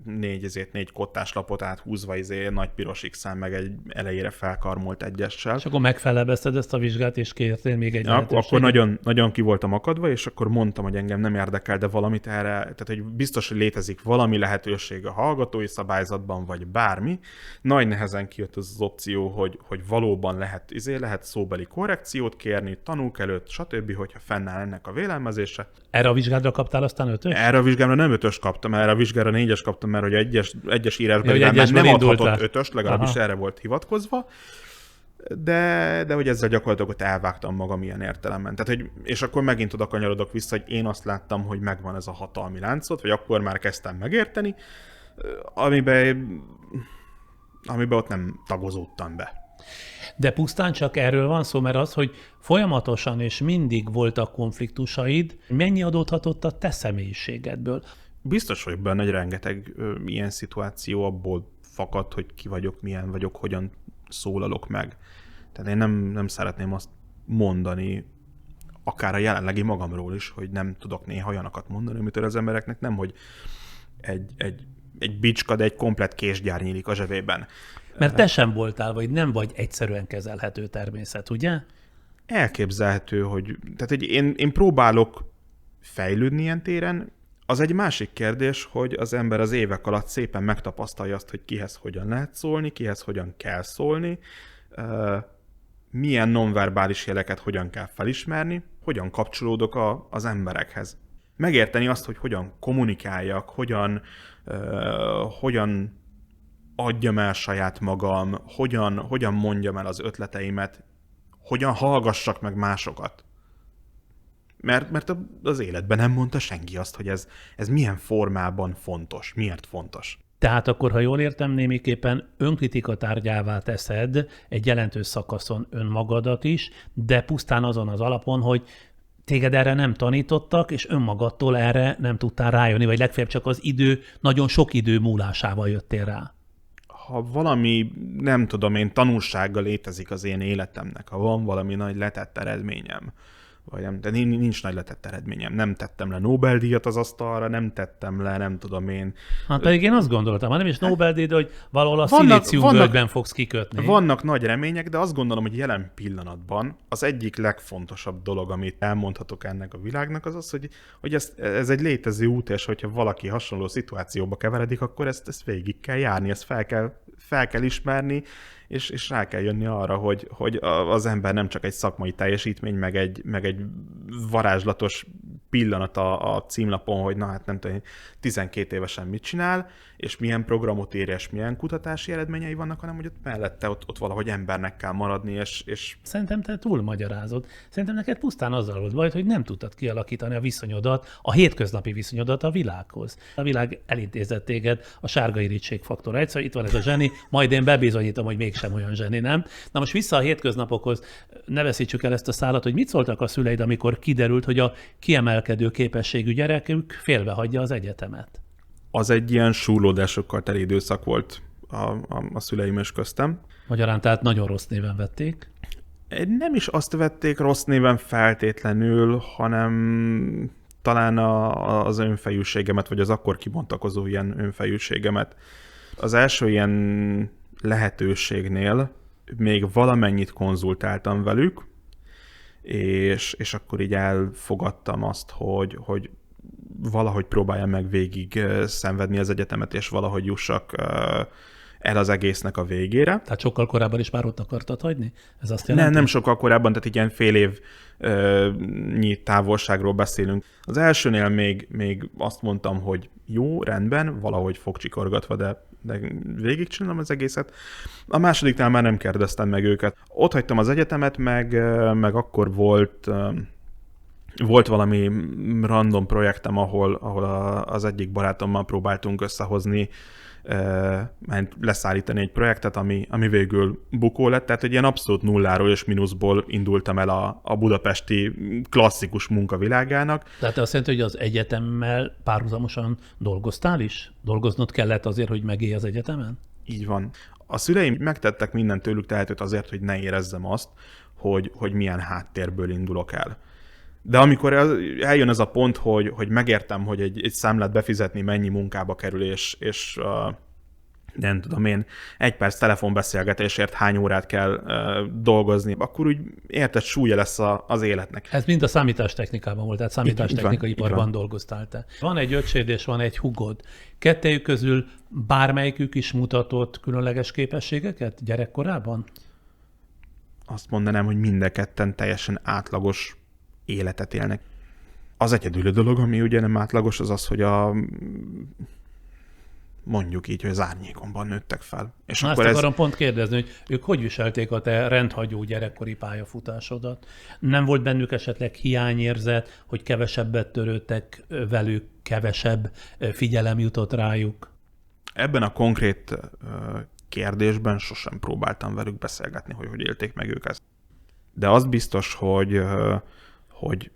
négy kottás lapot áthúzva nagy piros X-en, meg egy elejére felkarmolt egyessel. És akkor megfelebezted ezt a vizsgát, és kértél még egy lehetőséget? Akkor nagyon ki voltam akadva, és akkor mondtam, hogy engem nem érdekel, de valamit erre, tehát hogy biztos, hogy létezik valami lehetőség a hallgatói szabályzatban, vagy bármi. Nagy nehezen kijött az opció, hogy valóban lehet szóbeli korrekciót kérni, tanúk előtt, stb., hogyha fennáll ennek a vélelmezése. Erre a vizsgádra kaptál aztán 5-ös? Erre a vizsgára nem 5-ös kaptam, erre a vizsgára 4-es kaptam, mert hogy egyes írásban nem adhatott 5-öst, legalábbis erre volt hivatkozva, de hogy ezzel gyakorlatilag ott elvágtam magam ilyen értelemben. Tehát, és akkor megint oda kanyarodok vissza, hogy én azt láttam, hogy megvan ez a hatalmi láncot, vagy akkor már kezdtem megérteni, amiben ott nem tagozódtam be. De pusztán csak erről van szó, mert az, hogy folyamatosan és mindig voltak konfliktusaid, mennyi adódhatott a te személyiségedből? Biztos vagyok benne, hogy rengeteg ilyen szituáció abból fakad, hogy ki vagyok, milyen vagyok, hogyan szólalok meg. Tehát én nem szeretném azt mondani, akár a jelenlegi magamról is, hogy nem tudok néha olyanokat mondani, amitől az embereknek nem, hogy egy bicska, de egy komplett késgyár nyílik a zsebében. Mert te sem voltál, vagy nem vagy egyszerűen kezelhető természet, ugye? Elképzelhető, hogy én próbálok fejlődni ilyen téren. Az egy másik kérdés, hogy az ember az évek alatt szépen megtapasztalja azt, hogy kihez hogyan lehet szólni, kihez hogyan kell szólni, milyen nonverbális jeleket hogyan kell felismerni, hogyan kapcsolódok az emberekhez. Megérteni azt, hogy hogyan kommunikáljak, hogyan adjam el saját magam, hogyan mondjam el az ötleteimet, hogyan hallgassak meg másokat. Mert az életben nem mondta senki azt, hogy ez milyen formában fontos, miért fontos. Tehát akkor, ha jól értem, némiképpen önkritika tárgyává teszed egy jelentős szakaszon önmagadat is, de pusztán azon az alapon, hogy téged erre nem tanítottak, és önmagadtól erre nem tudtál rájönni, vagy legfeljebb csak az nagyon sok idő múlásával jöttél rá. Ha valami, nem tudom én, tanulsággal létezik az én életemnek, ha van valami nagy letett eredményem, vagy nem, de nincs nagy letett eredményem. Nem tettem le Nobel-díjat az asztalra, nem tettem le, nem tudom én. Hát pedig én azt gondoltam, nem is Nobel-díj, de hogy valahol a szilíciumvölgyben fogsz kikötni. Vannak nagy remények, de azt gondolom, hogy jelen pillanatban az egyik legfontosabb dolog, amit elmondhatok ennek a világnak, az az, hogy ez egy létező út, és hogyha valaki hasonló szituációba keveredik, akkor ezt végig kell járni, ezt fel kell ismerni, és rá kell jönni arra, hogy az ember nem csak egy szakmai teljesítmény, meg egy varázslatos pillanat a címlapon, hogy na hát nem tudom, 12 évesen mit csinál, és milyen programot ér, és milyen kutatási eredményei vannak, hanem hogy ott mellette ott valahogy embernek kell maradni, és... Szerintem te túlmagyarázod. Szerintem neked pusztán azzal volt baj, hogy nem tudtad kialakítani a viszonyodat, a hétköznapi viszonyodat a világhoz. A világ elintézett téged a sárga irítségfaktor. Egyszer itt van ez a zseni, majd én bebizonyítom, hogy mégsem olyan zseni, nem? Na most vissza a hétköznapokhoz, ne veszítsük el ezt a szálat, hogy mit szóltak a szüleid, amikor kiderült, hogy a kiemelkedő képességű gyerekük félbehagyja az egyetemet? Az egy ilyen súrlódásokkal teli időszak volt a szüleim és köztem. Magyarán tehát nagyon rossz néven vették. Nem is azt vették rossz néven feltétlenül, hanem talán az önfejűségemet, vagy az akkor kibontakozó ilyen önfejűségemet. Az első ilyen lehetőségnél még valamennyit konzultáltam velük, és akkor így elfogadtam azt, hogy valahogy próbáljam meg végig szenvedni az egyetemet, és valahogy jussak el az egésznek a végére. Tehát sokkal korábban is már ott akartad hagyni? Ez azt jelenti? Nem sokkal korábban, tehát ilyen fél évnyi távolságról beszélünk. Az elsőnél még azt mondtam, hogy jó, rendben, valahogy fogcsikorgatva, de végigcsinálom az egészet. A másodiknál már nem kérdeztem meg őket. Ott hagytam az egyetemet, meg akkor volt valami random projektem, ahol az egyik barátommal próbáltunk összehozni, leszállítani egy projektet, ami végül bukó lett, tehát egy ilyen abszolút nulláról és mínuszból indultam el a budapesti klasszikus munkavilágának. Tehát azt jelenti, hogy az egyetemmel párhuzamosan dolgoztál is? Dolgoznod kellett azért, hogy megélj az egyetemen? Így van. A szüleim megtettek mindent tőlük tehetőt azért, hogy ne érezzem azt, hogy milyen háttérből indulok el. De amikor eljön ez a pont, hogy megértem, hogy egy számlát befizetni mennyi munkába kerül, és nem tudom én, egy perc telefonbeszélgetésért hány órát kell dolgozni, akkor úgy érted, súlya lesz az életnek. Ez mind a számítástechnikában volt, tehát számítástechnikai iparban dolgoztál te. Van egy öcséd és van egy hugod. Kettejük közül bármelyikük is mutatott különleges képességeket gyerekkorában? Azt mondanám, hogy mind a ketten teljesen átlagos életet élnek. Az egyedüli dolog, ami ugye nem átlagos, az, hogy mondjuk így, hogy az árnyékomban nőttek fel. És akkor ezt akarom pont kérdezni, hogy ők hogy viselték a te rendhagyó gyerekkori pályafutásodat? Nem volt bennük esetleg hiányérzet, hogy kevesebbet törődtek velük, kevesebb figyelem jutott rájuk? Ebben a konkrét kérdésben sosem próbáltam velük beszélgetni, hogy élték meg ők ezt. De az biztos, hogy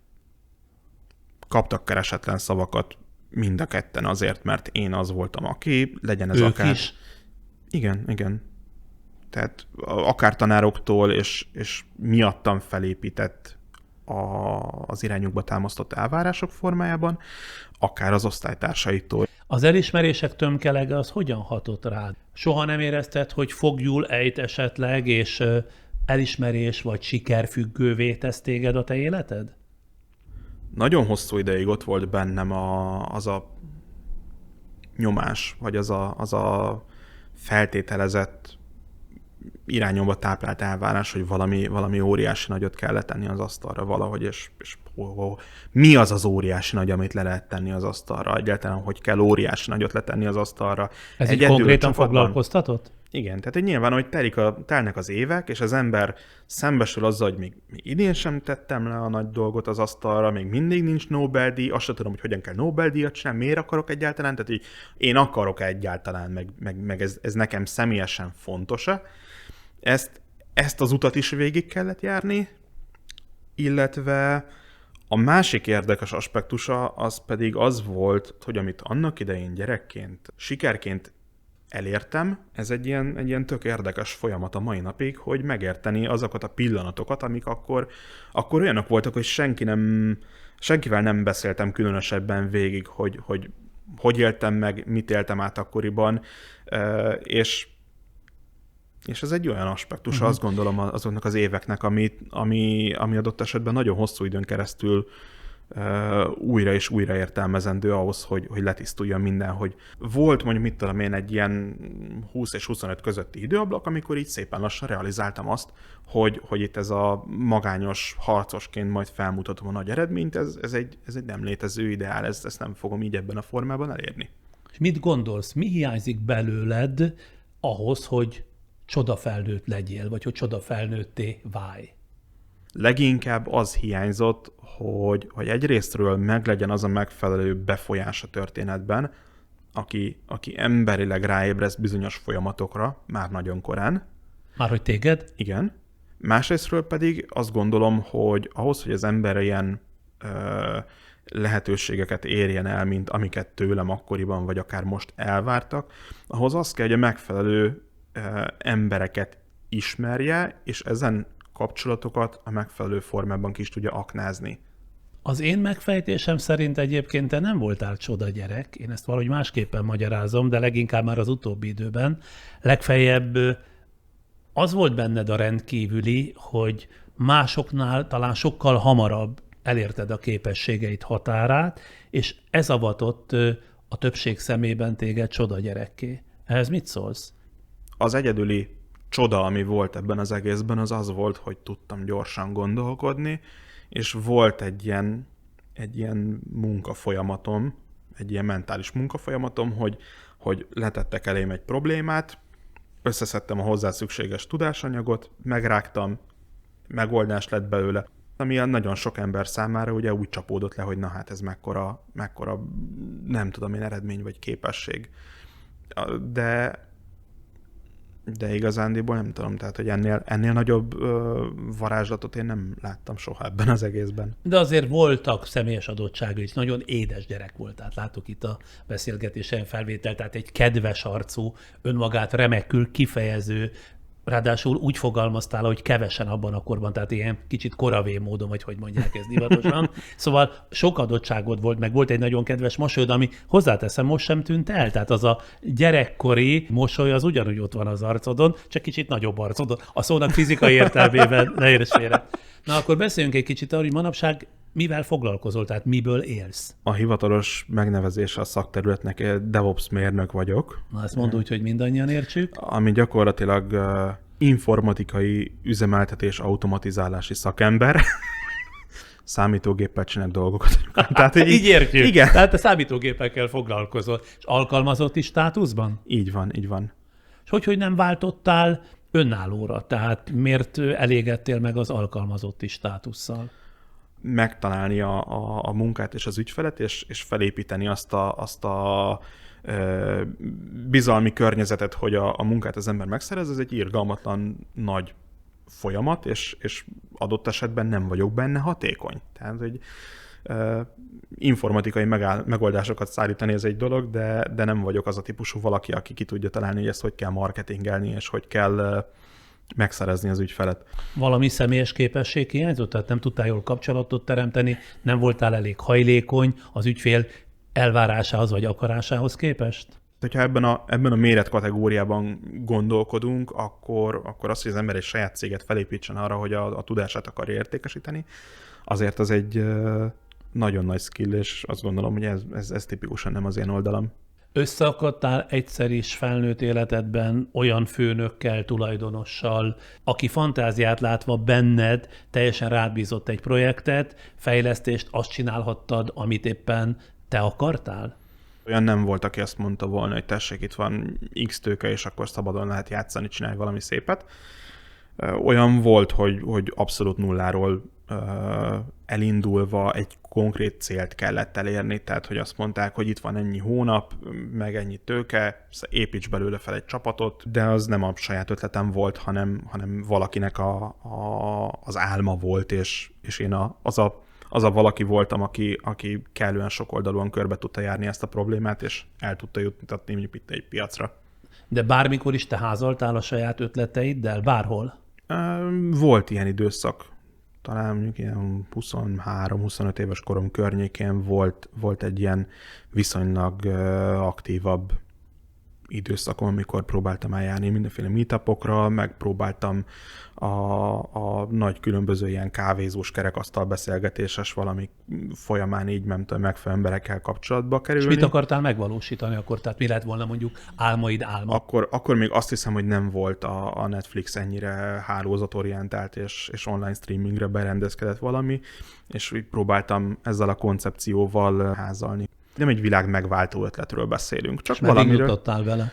kaptak keresetlen szavakat mind a ketten azért, mert én az voltam, aki, legyen ez ők akár... is? Igen. Tehát akár tanároktól, és miattam felépített az irányukba támasztott elvárások formájában, akár az osztálytársaitól. Az elismerések tömkelege az hogyan hatott rád? Soha nem érezted, hogy fogjul ejt esetleg, és elismerés vagy sikerfüggővé tesz téged a te életed? Nagyon hosszú ideig ott volt bennem az a nyomás, vagy az a feltételezett irányomba táplált elvárás, hogy valami óriási nagyot kell letenni az asztalra valahogy, és mi az óriási nagy, amit le lehet tenni az asztalra? Egyáltalán, hogy kell óriási nagyot letenni az asztalra? Ez így konkrétan foglalkoztatott? Igen, tehát nyilván, hogy telnek az évek, és az ember szembesül azzal, hogy még idén sem tettem le a nagy dolgot az asztalra, még mindig nincs Nobel-díj, azt sem tudom, hogy hogyan kell Nobel-díjat csinálni, miért akarok egyáltalán, tehát így én akarok egyáltalán, meg ez nekem személyesen fontos-e. Ezt az utat is végig kellett járni, illetve a másik érdekes aspektusa az pedig az volt, hogy amit annak idején gyerekként, sikerként elértem, ez egy ilyen tök érdekes folyamat a mai napig, hogy megérteni azokat a pillanatokat, amik akkor olyanok voltak, hogy senkivel nem beszéltem különösebben végig, hogy éltem meg, mit éltem át akkoriban, és ez egy olyan aspektus, azt gondolom azoknak az éveknek, ami adott esetben nagyon hosszú időn keresztül újra és újra értelmezendő ahhoz, hogy letisztuljon minden, hogy volt mondjuk, mit tudom én, egy ilyen 20 és 25 közötti időablak, amikor így szépen lassan realizáltam azt, hogy itt ez a magányos harcosként majd felmutatom a nagy eredményt, ez egy nem létező ideál, ezt nem fogom így ebben a formában elérni. És mit gondolsz, mi hiányzik belőled ahhoz, hogy csodafelnőtt legyél, vagy hogy csodafelnőtté válj? Leginkább az hiányzott, hogy egyrésztről meglegyen az a megfelelő befolyás a történetben, aki emberileg ráébreszt bizonyos folyamatokra, már nagyon korán. Már hogy téged? Igen. Másrésztről pedig azt gondolom, hogy ahhoz, hogy az ember ilyen lehetőségeket érjen el, mint amiket tőlem akkoriban, vagy akár most elvártak, ahhoz az kell, hogy a megfelelő embereket ismerje, és ezen kapcsolatokat a megfelelő formában ki is tudja aknázni. Az én megfejtésem szerint egyébként te nem voltál csoda gyerek, én ezt valahogy másképpen magyarázom, de leginkább már az utóbbi időben. Legfeljebb az volt benned a rendkívüli, hogy másoknál talán sokkal hamarabb elérted a képességeid határát, és ez avatott a többség szemében téged csoda gyerekké. Ehhez mit szólsz? Az egyedüli csoda, ami volt ebben az egészben, az volt, hogy tudtam gyorsan gondolkodni, és volt egy ilyen munkafolyamatom, egy ilyen mentális munkafolyamatom, hogy letettek elém egy problémát, összeszedtem a hozzá szükséges tudásanyagot, megrágtam, megoldás lett belőle, ami nagyon sok ember számára ugye úgy csapódott le, hogy na hát ez mekkora nem tudom én eredmény vagy képesség. De igazándiból nem tudom, tehát hogy ennél nagyobb varázslatot én nem láttam soha ebben az egészben. De azért voltak személyes adottságai is, nagyon édes gyerek volt, tehát látok itt a beszélgetésen felvétel, tehát egy kedves arcú, önmagát remekül kifejező, ráadásul úgy fogalmaztál, hogy kevesen abban a korban, tehát ilyen kicsit koravé módon, vagy hogy mondják ezt divatosan. Szóval sok adottságod volt, meg volt egy nagyon kedves mosolyod, ami hozzáteszem, most sem tűnt el. Tehát az a gyerekkori mosoly az ugyanúgy ott van az arcodon, csak kicsit nagyobb arcodon. A szónak fizikai értelmében ne érts félre. Na akkor beszéljünk egy kicsit arról, hogy manapság mivel foglalkozol, tehát miből élsz? A hivatalos megnevezése a szakterületnek DevOps mérnök vagyok. Na ezt mondd úgy, hogy mindannyian értsük. Ami gyakorlatilag informatikai üzemeltetés automatizálási szakember. Számítógéppel csinál dolgokat. Tehát így értjük. Igen. Tehát te számítógépekkel foglalkozol. És alkalmazotti státuszban? Így van. És hogy nem váltottál önállóra? Tehát miért elégedtél meg az alkalmazotti státusszal? Megtalálni a munkát és az ügyfelet, és felépíteni azt a bizalmi környezetet, hogy a munkát az ember megszerez, ez egy irgalmatlan nagy folyamat, és adott esetben nem vagyok benne hatékony. Tehát, hogy informatikai megoldásokat szállítani ez egy dolog, de nem vagyok az a típusú valaki, aki ki tudja találni, hogy ezt hogy kell marketingelni, és hogy kell megszerezni az ügyfelet. Valami személyes képesség hiányzott? Tehát nem tudtál jól kapcsolatot teremteni, nem voltál elég hajlékony az ügyfél elvárásához vagy akarásához képest? Hogyha ebben a méretkategóriában gondolkodunk, akkor az, hogy az ember egy saját céget felépítsen arra, hogy a tudását akarja értékesíteni, azért az egy nagyon nagy skill, és azt gondolom, hogy ez tipikusan nem az én oldalam. Összeakadtál egyszer is felnőtt életedben olyan főnökkel, tulajdonossal, aki fantáziát látva benned teljesen rád bízott egy projektet, fejlesztést, azt csinálhattad, amit éppen te akartál? Olyan nem volt, aki azt mondta volna, hogy tessék, itt van X tőke, és akkor szabadon lehet játszani, csinálj valami szépet. Olyan volt, hogy abszolút nulláról elindulva egy konkrét célt kellett elérni, tehát hogy azt mondták, hogy itt van ennyi hónap, meg ennyi tőke, építs belőle fel egy csapatot, de az nem a saját ötletem volt, hanem valakinek az álma volt, és én az a valaki voltam, aki kellően sokoldalúan körbe tudta járni ezt a problémát, és el tudta juttatni mondjuk itt egy piacra. De bármikor is te házaltál a saját ötleteiddel, bárhol? Volt ilyen időszak, talán mondjuk ilyen 23-25 éves korom környékén volt egy ilyen viszonylag aktívabb időszakom, amikor próbáltam eljárni mindenféle meetupokra, megpróbáltam a nagy különböző ilyen kávézós kerekasztal beszélgetéses valami folyamán így nem tudom, megfelelő emberekkel kapcsolatba kerülni. És mit akartál megvalósítani akkor? Tehát mi lett volna mondjuk álmaid álma? Akkor még azt hiszem, hogy nem volt a Netflix ennyire hálózatorientált és online streamingre berendezkedett valami, és így próbáltam ezzel a koncepcióval házalni. Nem egy világ megváltó ötletről beszélünk, csak valamiről. Jutottál vele?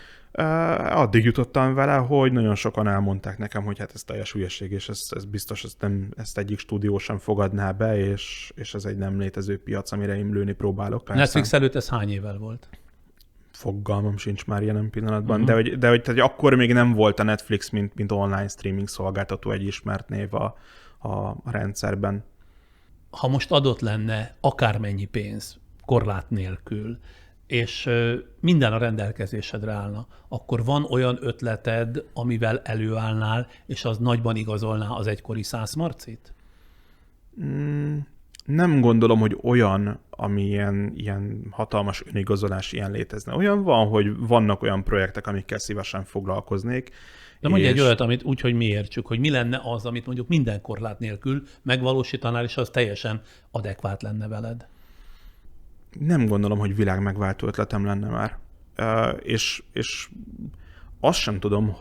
Addig jutottam vele, hogy nagyon sokan elmondták nekem, hogy hát ez teljes hülyeség, és ez biztos, ezt egyik stúdió sem fogadná be, és ez egy nem létező piac, amire én lőni próbálok. Persze. Netflix előtt ez hány évvel volt? Fogalmam sincs már jelen pillanatban, de hogy tehát akkor még nem volt a Netflix, mint online streaming szolgáltató egy ismert név a rendszerben. Ha most adott lenne akármennyi pénz, korlát nélkül, és minden a rendelkezésedre állna, akkor van olyan ötleted, amivel előállnál, és az nagyban igazolná az egykori Szász Marcit? Nem gondolom, hogy olyan, ami ilyen hatalmas önigazolás ilyen létezne. Olyan van, hogy vannak olyan projektek, amikkel szívesen foglalkoznék. De mondj egy olyat, amit úgy, hogy mi értsük, hogy mi lenne az, amit mondjuk minden korlát nélkül megvalósítanál, és az teljesen adekvát lenne veled. Nem gondolom, hogy világ megváltó ötletem lenne már. És azt sem tudom,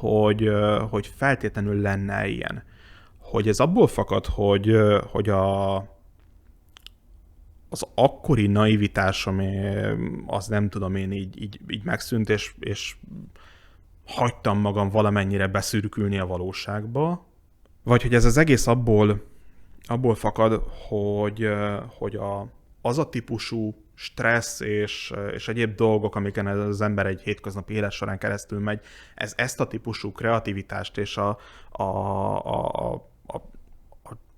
hogy feltétlenül lenne ilyen. Hogy ez abból fakad, hogy az akkori naivitásom, az nem tudom én így megszűnt, és hagytam magam valamennyire beszürkülni a valóságba. Vagy hogy ez az egész abból fakad, hogy az a típusú stressz és egyéb dolgok, amiken az ember egy hétköznapi élet során keresztül megy, ezt a típusú kreativitást és a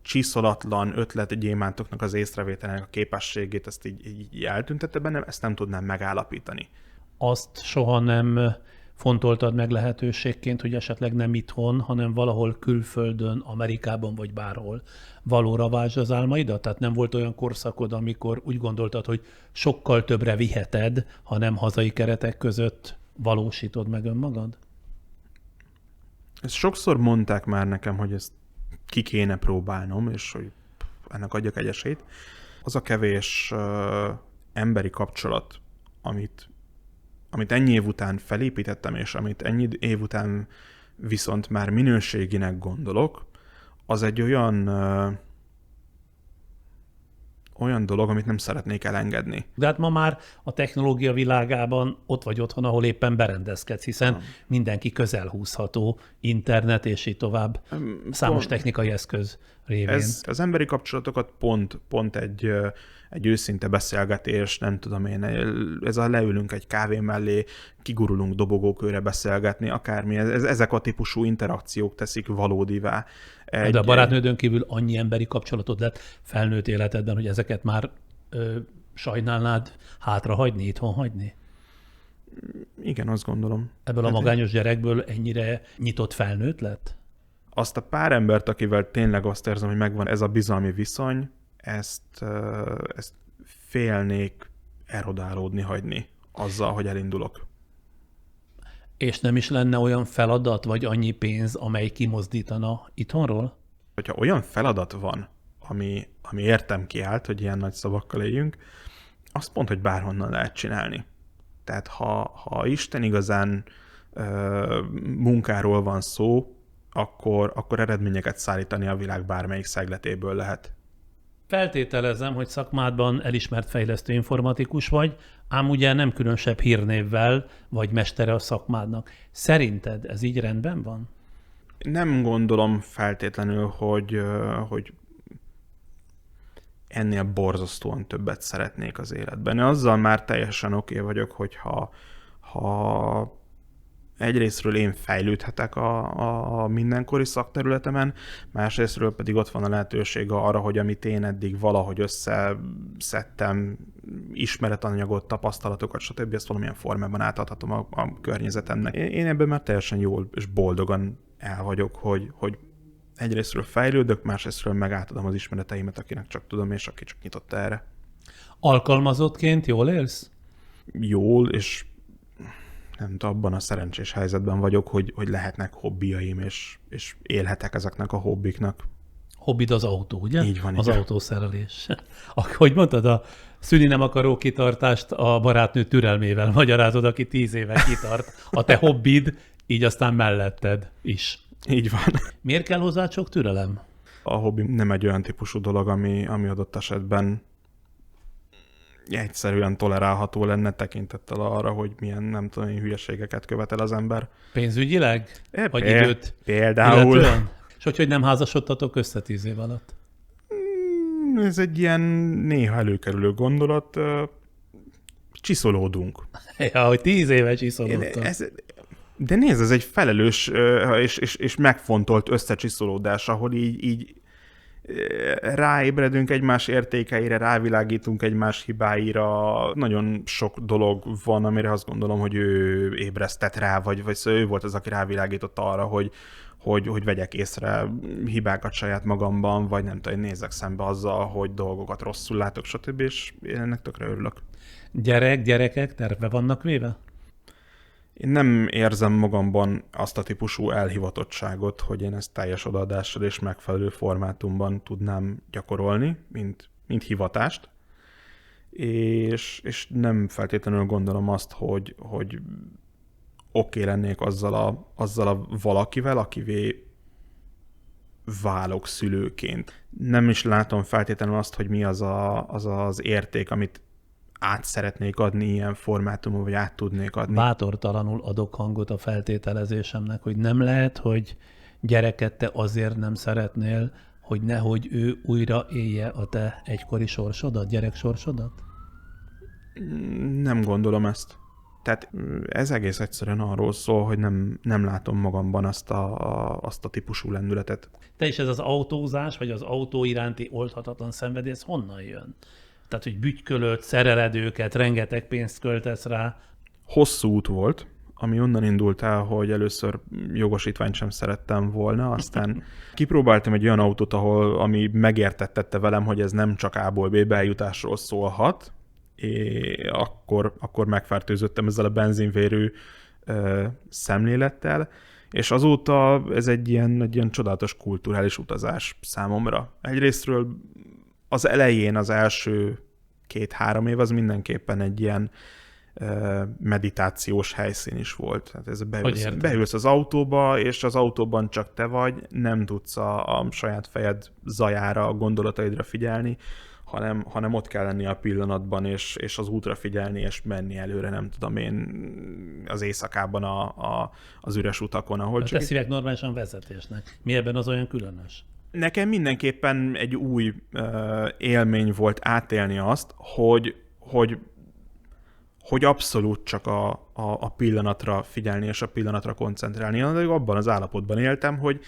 csiszolatlan ötletgyémántoknak az észrevételének a képességét, ezt így eltüntette bennem, ezt nem tudnám megállapítani. Azt soha nem fontoltad meg lehetőségként, hogy esetleg nem itthon, hanem valahol külföldön, Amerikában vagy bárhol valóra váltsd az álmaidat? Tehát nem volt olyan korszakod, amikor úgy gondoltad, hogy sokkal többre viheted, ha nem hazai keretek között valósítod meg önmagad? Ezt sokszor mondták már nekem, hogy ezt ki kéne próbálnom, és hogy ennek adjak egy esélyt. Az a kevés emberi kapcsolat, amit ennyi év után felépítettem, és amit ennyi év után viszont már minőséginek gondolok, az egy olyan dolog, amit nem szeretnék elengedni. De hát ma már a technológia világában ott vagy otthon, ahol éppen berendezkedsz, hiszen mindenki közel húzható, internet és így tovább, számos technikai eszköz révén. Az emberi kapcsolatokat pont egy őszinte beszélgetés, nem tudom én, ez a leülünk egy kávé mellé, kigurulunk dobogókőre beszélgetni, akármi, ezek a típusú interakciók teszik valódivá. De a barátnődön kívül annyi emberi kapcsolatod lett felnőtt életedben, hogy ezeket már sajnálnád hátrahagyni, itthon hagyni? Igen, azt gondolom. Ebből a magányos gyerekből ennyire nyitott felnőtt lett? Azt a pár embert, akivel tényleg azt érzem, hogy megvan ez a bizalmi viszony, ezt félnék erodálódni, hagyni azzal, hogy elindulok. És nem is lenne olyan feladat, vagy annyi pénz, amely kimozdítana itthonról? Hogyha olyan feladat van, ami értem kiállt, hogy ilyen nagy szavakkal éljünk, azt pont, hogy bárhonnan lehet csinálni. Tehát ha Isten igazán munkáról van szó, akkor eredményeket szállítani a világ bármelyik szegletéből lehet. Feltételezem, hogy szakmádban elismert fejlesztő informatikus vagy, ám ugye nem különösebb hírnévvel vagy mestere a szakmádnak. Szerinted ez így rendben van? Nem gondolom feltétlenül, hogy ennél borzasztóan többet szeretnék az életben. Azzal már teljesen oké vagyok, hogyha egyrésztről én fejlődhetek a mindenkori szakterületemen, másrésztről pedig ott van a lehetőség arra, hogy amit én eddig valahogy összeszedtem, ismeretanyagot, tapasztalatokat, stb. Ezt valamilyen formában átadhatom a környezetemnek. Én ebben már teljesen jól és boldogan el vagyok, hogy egyrésztről fejlődök, másrésztről meg átadom az ismereteimet, akinek csak tudom, és aki csak nyitott erre. Alkalmazottként jól élsz? Jól, és nem tudom, abban a szerencsés helyzetben vagyok, hogy lehetnek hobbiaim, és élhetek ezeknek a hobbiknak. Hobbid az autó, ugye? Így van, az igen. autószerelés. Ahogy mondtad, a szüli nem akaró kitartást a barátnő türelmével magyarázod, aki 10 éve kitart. A te hobbid, így aztán melletted is. Így van. Miért kell hozzá sok türelem? A hobbi nem egy olyan típusú dolog, ami adott esetben egyszerűen tolerálható lenne tekintettel arra, hogy milyen, nem tudom, hülyeségeket követel az ember. Pénzügyileg? Vagy Például. időt? Illetően? És hogy nem házasodtatok össze 10 év alatt? Ez egy ilyen néha előkerülő gondolat. Csiszolódunk. Ja, hogy 10 éve csiszolódtam. De nézd, ez egy felelős és megfontolt összecsiszolódás, ahol így ráébredünk egymás értékeire, rávilágítunk egymás hibáira. Nagyon sok dolog van, amire azt gondolom, hogy ő ébresztett rá, vagy szóval ő volt az, aki rávilágított arra, hogy vegyek észre hibákat saját magamban, vagy nem tudom, nézzek szembe azzal, hogy dolgokat rosszul látok, stb. És én ennek tökre örülök. Gyerekek terve vannak véve? Én nem érzem magamban azt a típusú elhivatottságot, hogy én ezt teljes odaadással és megfelelő formátumban tudnám gyakorolni, mint hivatást. És nem feltétlenül gondolom azt, hogy oké lennék azzal a valakivel, akivé válok szülőként. Nem is látom feltétlenül azt, hogy mi az érték, amit át szeretnék adni ilyen formátumon, vagy át tudnék adni. Bátortalanul adok hangot a feltételezésemnek, hogy nem lehet, hogy gyereket te azért nem szeretnél, hogy nehogy ő újra élje a te egykori sorsodat, gyerek sorsodat? Nem gondolom ezt. Tehát ez egész egyszerűen arról szól, hogy nem látom magamban azt a típusú lendületet. Te is ez az autózás, vagy az autó iránti oldhatatlan szenvedély, ez honnan jön? Tehát, hogy bütykölöd, szereled őket, rengeteg pénzt költesz rá. Hosszú út volt, ami onnan indult el, hogy először jogosítványt sem szerettem volna, aztán kipróbáltam egy olyan autót, ami megértettette velem, hogy ez nem csak A-ból B-be eljutásról szólhat, és akkor megfertőzöttem ezzel a benzinvérű szemlélettel, és azóta ez egy ilyen csodálatos kulturális utazás számomra. Egyrésztről az elején az első 2-3 év az mindenképpen egy ilyen meditációs helyszín is volt. Tehát ez beülsz az autóba, és az autóban csak te vagy, nem tudsz a saját fejed zajára, a gondolataidra figyelni, hanem ott kell lenni a pillanatban, és az útra figyelni, és menni előre, nem tudom én, az éjszakában az üres utakon, ahol csak... Te szívek normálisan vezetésnek. Mi ebben az olyan különös? Nekem mindenképpen egy új élmény volt átélni azt, hogy abszolút csak a pillanatra figyelni és a pillanatra koncentrálni. Én abban az állapotban éltem, hogy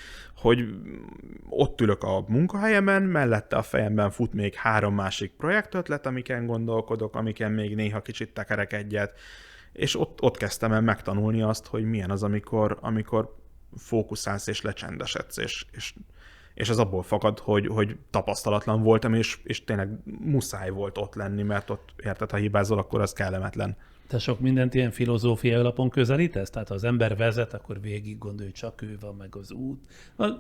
ott ülök a munkahelyemen, mellette a fejemben fut még 3 másik projektötlet, amiken gondolkodok, amiken még néha kicsit tekerek egyet, és ott kezdtem el megtanulni azt, hogy milyen az, amikor fókuszálsz és lecsendesedsz, és ez abból fakad, hogy tapasztalatlan voltam, és tényleg muszáj volt ott lenni, mert ott érted, ha hibázol, akkor az kellemetlen. Te sok mindent ilyen filozófiai alapon közelítesz? Tehát ha az ember vezet, akkor végig gondolj, csak ő van, meg az út.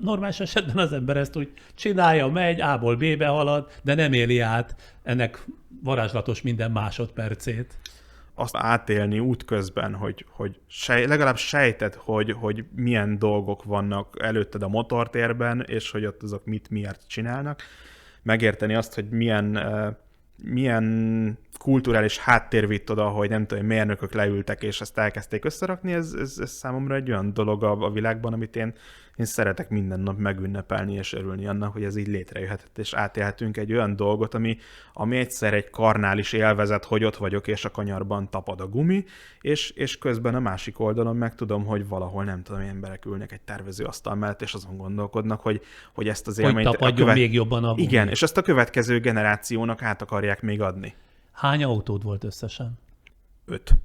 Normális esetben az ember ezt úgy csinálja, megy, A-ból B-be halad, de nem éli át ennek varázslatos minden másodpercét. Azt átélni útközben, hogy legalább sejted, hogy milyen dolgok vannak előtted a motortérben, és hogy ott azok miért csinálnak. Megérteni azt, hogy milyen kulturális háttér vitt oda, hogy nem tudom, mérnökök leültek, és ezt elkezdték összerakni, ez számomra egy olyan dolog a világban, amit én szeretek minden nap megünnepelni és örülni annak, hogy ez így létrejöhetett, és átélhetünk egy olyan dolgot, ami egyszer egy karnális élvezet, hogy ott vagyok, és a kanyarban tapad a gumi, és közben a másik oldalon meg tudom, hogy valahol nem tudom, emberek ülnek egy tervezőasztal mellett, és azon gondolkodnak, hogy ezt az élményt... Hogy tapadjon még jobban a gumi. Igen, és ezt a következő generációnak át akarják még adni. Hány autód volt összesen? 5.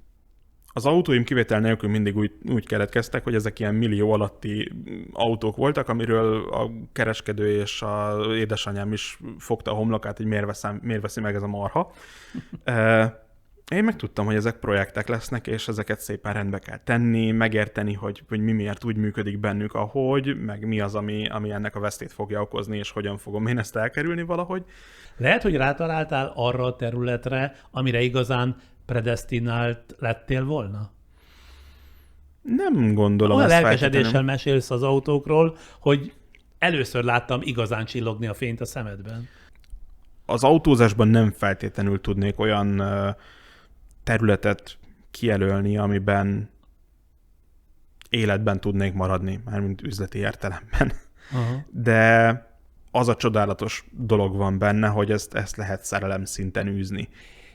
Az autóim kivétel nélkül mindig úgy keletkeztek, hogy ezek ilyen millió alatti autók voltak, amiről a kereskedő és az édesanyám is fogta a homlokát, hogy miért veszi meg ez a marha. Én meg tudtam, hogy ezek projektek lesznek, és ezeket szépen rendbe kell tenni, megérteni, hogy mi miért úgy működik bennük, ahogy, meg mi az, ami ennek a vesztét fogja okozni, és hogyan fogom én ezt elkerülni valahogy. Lehet, hogy rátaláltál arra a területre, amire igazán predesztinált lettél volna? Nem gondolom Olyan ezt lelkesedéssel feltétlenül. mesélsz az autókról, hogy először láttam igazán csillogni a fényt a szemedben. Az autózásban nem feltétlenül tudnék olyan területet kijelölni, amiben életben tudnék maradni, mármint üzleti értelemben. Aha. De az a csodálatos dolog van benne, hogy ezt lehet szerelem szinten űzni.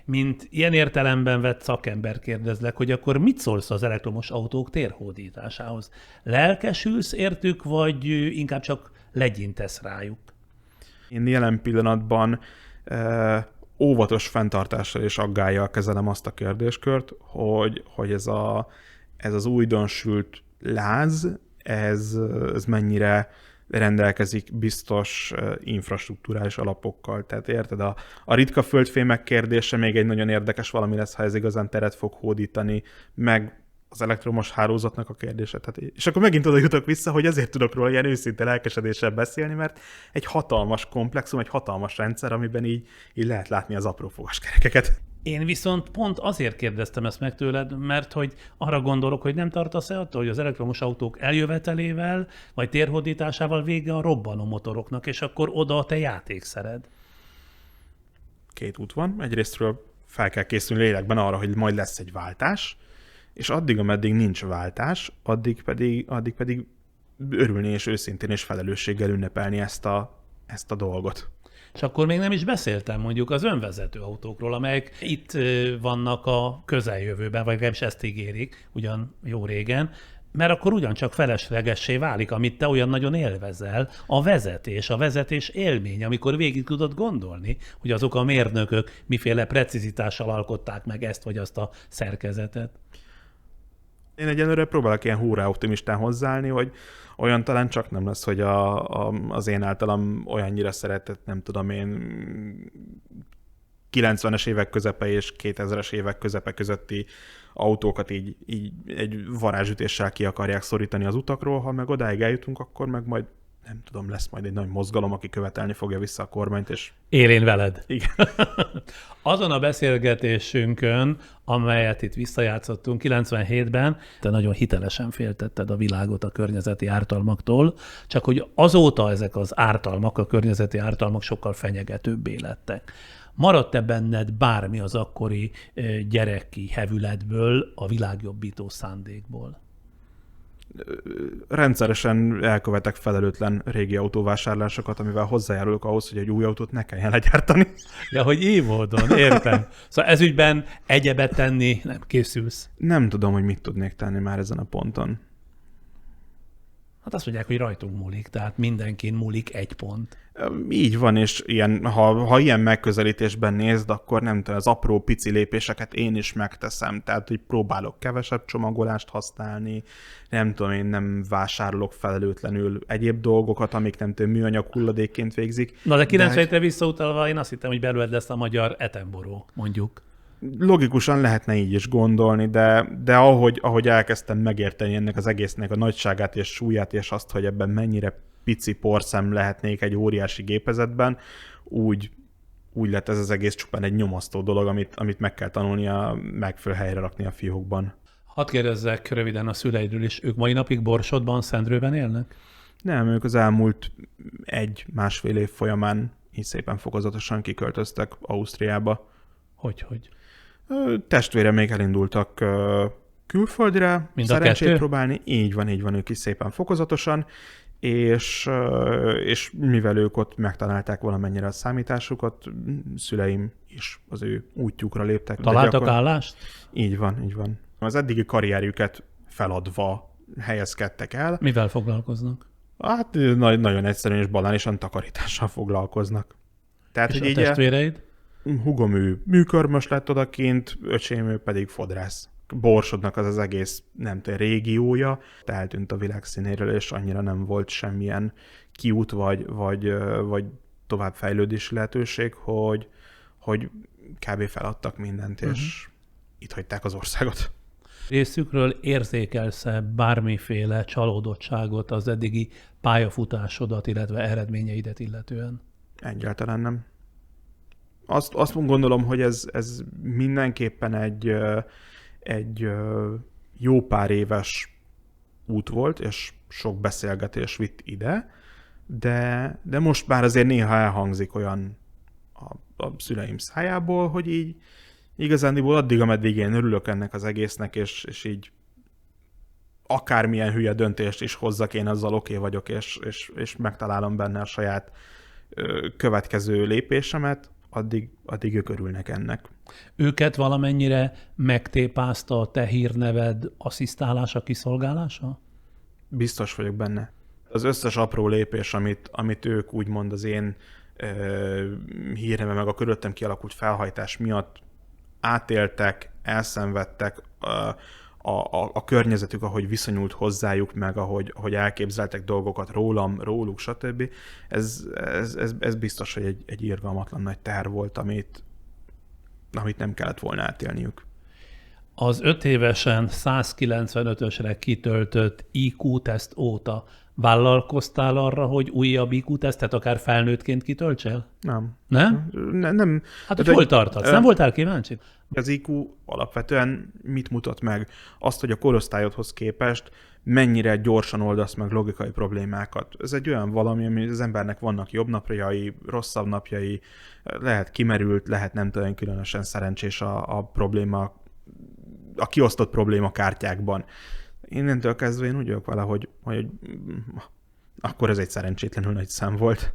Mint ilyen értelemben vett szakember kérdezlek, hogy akkor mit szólsz az elektromos autók térhódításához? Lelkesülsz értük, vagy inkább csak legyintesz rájuk? Én jelen pillanatban óvatos fenntartással és aggállyal kezelem azt a kérdéskört, hogy ez az újdonsült láz, ez mennyire rendelkezik biztos infrastruktúrális alapokkal. Tehát érted, a ritka földfémek kérdése még egy nagyon érdekes valami lesz, ha ez igazán teret fog hódítani, meg az elektromos hálózatnak a kérdése. Tehát, és akkor megint oda jutok vissza, hogy ezért tudok róla ilyen őszinte lelkesedéssel beszélni, mert egy hatalmas komplexum, egy hatalmas rendszer, amiben így lehet látni az apró fogaskerekeket. Én viszont pont azért kérdeztem ezt meg tőled, mert hogy arra gondolok, hogy nem tartasz-e attól, hogy az elektromos autók eljövetelével, vagy térhódításával vége a robbanó motoroknak, és akkor oda a te játékszered. 2 út van. Egyrésztről fel kell készülni lélekben arra, hogy majd lesz egy váltás, és addig, ameddig nincs váltás, addig pedig örülni és őszintén és felelősséggel ünnepelni ezt a dolgot. És akkor még nem is beszéltem mondjuk az önvezető autókról, amelyek itt vannak a közeljövőben, vagy legalábbis ezt ígérik, ugyan jó régen, mert akkor ugyancsak feleslegessé válik, amit te olyan nagyon élvezel, a vezetés élmény, amikor végig tudod gondolni, hogy azok a mérnökök miféle precizitással alkották meg ezt vagy azt a szerkezetet. Én egyenlőre próbálok ilyen hurrá optimistán hozzáállni, hogy olyan talán csak nem lesz, hogy az én általam olyannyira szeretett, nem tudom én, 90-es évek közepe és 2000-es évek közepe közötti autókat így egy varázsütéssel ki akarják szorítani az utakról, ha meg odáig eljutunk, akkor meg majd nem tudom, lesz majd egy nagy mozgalom, aki követelni fogja vissza a kormányt, és... Élén veled. Igen. Azon a beszélgetésünkön, amelyet itt visszajátszottunk 97-ben, te nagyon hitelesen féltetted a világot a környezeti ártalmaktól, csak hogy azóta ezek az ártalmak, a környezeti ártalmak sokkal fenyegetőbbé lettek. Maradt-e benned bármi az akkori gyereki hevületből, a világjobbító szándékból? Rendszeresen elkövetek felelőtlen régi autóvásárlásokat, amivel hozzájárulok ahhoz, hogy egy új autót ne kelljen legyártani. Ja, hogy így módon, értem. Szóval ezügyben egyebet tenni nem készülsz. Nem tudom, hogy mit tudnék tenni már ezen a ponton. Hát azt mondják, hogy rajtunk múlik, tehát mindenkin múlik egy pont. Így van, és ha ilyen megközelítésben nézd, akkor nem tudom, az apró pici lépéseket én is megteszem. Tehát, hogy próbálok kevesebb csomagolást használni, nem tudom, én nem vásárolok felelőtlenül egyéb dolgokat, amik nem tudom, műanyag hulladékként végzik. Na de 97-re visszautalva én azt hittem, hogy belőled lesz a magyar Etenboró, mondjuk. Logikusan lehetne így is gondolni, de ahogy elkezdtem megérteni ennek az egésznek a nagyságát és súlyát, és azt, hogy ebben mennyire pici porszem lehetnék egy óriási gépezetben, úgy lett ez az egész csupán egy nyomasztó dolog, amit meg kell tanulnia, megfelelő helyre rakni a fiókban. Hadd kérdezzek röviden a szüleidről is, ők mai napig Borsodban, Szendrőben élnek? Nem, ők az elmúlt 1-1,5 év folyamán így szépen fokozatosan kiköltöztek Ausztriába. Hogy? Testvére még elindultak külföldre, Mind a szerencsét kettő? próbálni. Így van, ők is szépen fokozatosan, és mivel ők ott megtalálták valamennyire a számításukat, szüleim is az ő útjukra léptek. Találtak állást? Így van. Az eddigi karrierjüket feladva helyezkedtek el. Mivel foglalkoznak? Hát nagyon egyszerűen és banálisan takarítással foglalkoznak. Tehát, És hogy a így testvéreid? hugom ő műkörmös lett odakint, öcsém ő pedig fodrász. Borsodnak az egész, nem tudom, régiója, eltűnt a világ színéről, és annyira nem volt semmilyen kiút vagy továbbfejlődési lehetőség, hogy kb. Feladtak mindent, és itt hagyták az országot. Részükről érzékelsz-e bármiféle csalódottságot az eddigi pályafutásodat, illetve eredményeidet illetően? Egyáltalán nem. Azt gondolom, hogy ez mindenképpen egy jó pár éves út volt, és sok beszélgetés vitt ide, de most már azért néha elhangzik olyan a szüleim szájából, hogy így igazándiból addig, ameddig én örülök ennek az egésznek, és így akármilyen hülye döntést is hozzak, én azzal oké vagyok, és megtalálom benne a saját következő lépésemet, addig ők örülnek ennek. Őket valamennyire megtépázta a te hírneved asszisztálása, kiszolgálása? Biztos vagyok benne. Az összes apró lépés, amit ők úgymond az én hírnevem meg a körülöttem kialakult felhajtás miatt átéltek, elszenvedtek, a környezetük, ahogy viszonyult hozzájuk, meg ahogy elképzeltek dolgokat rólam, róluk, stb. Ez biztos, hogy egy irgalmatlan nagy teher volt, amit nem kellett volna átélniük. Az 5 évesen 195-ösre kitöltött IQ-teszt óta vállalkoztál arra, hogy újabb IQ-tesztet akár felnőttként kitöltsél? Nem. Nem? Hát, hogy de hol tartasz? Nem voltál kíváncsi? Az IQ alapvetően mit mutat meg? Azt, hogy a korosztályodhoz képest mennyire gyorsan oldasz meg logikai problémákat. Ez egy olyan valami, ami az embernek vannak jobb napjai, rosszabb napjai, lehet kimerült, lehet nem tudom, különösen szerencsés a probléma, a kiosztott probléma kártyákban. Innentől kezdve én úgy vagyok vele, hogy akkor ez egy szerencsétlenül nagy szám volt.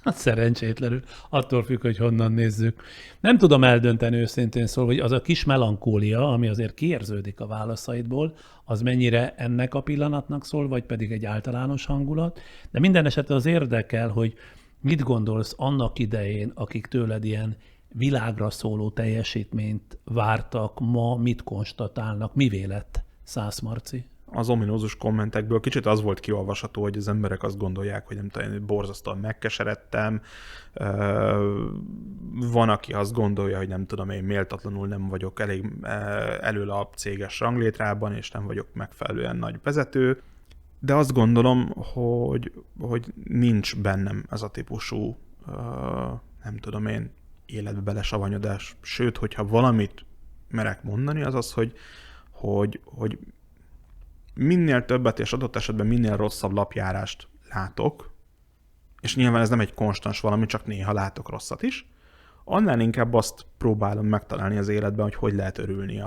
Hát szerencsétlenül. Attól függ, hogy honnan nézzük. Nem tudom eldönteni őszintén szólva, hogy az a kis melankólia, ami azért kiérződik a válaszaidból, az mennyire ennek a pillanatnak szól, vagy pedig egy általános hangulat. De minden esetre az érdekel, hogy mit gondolsz annak idején, akik tőled ilyen világra szóló teljesítményt vártak, ma mit konstatálnak, mivé lett Szász Marci? Az ominózus kommentekből kicsit az volt kiolvasható, hogy az emberek azt gondolják, hogy nem tudom, borzasztóan megkeseredtem. Van, aki azt gondolja, hogy nem tudom, én méltatlanul nem vagyok elég elől a céges ranglétrában, és nem vagyok megfelelően nagy vezető. De azt gondolom, hogy nincs bennem ez a típusú, nem tudom én, életbe belesavanyodás. Sőt, hogyha valamit merek mondani, az az, hogy minél többet és adott esetben minél rosszabb lapjárást látok, és nyilván ez nem egy konstans valami, csak néha látok rosszat is, annál inkább azt próbálom megtalálni az életben, hogy lehet örülni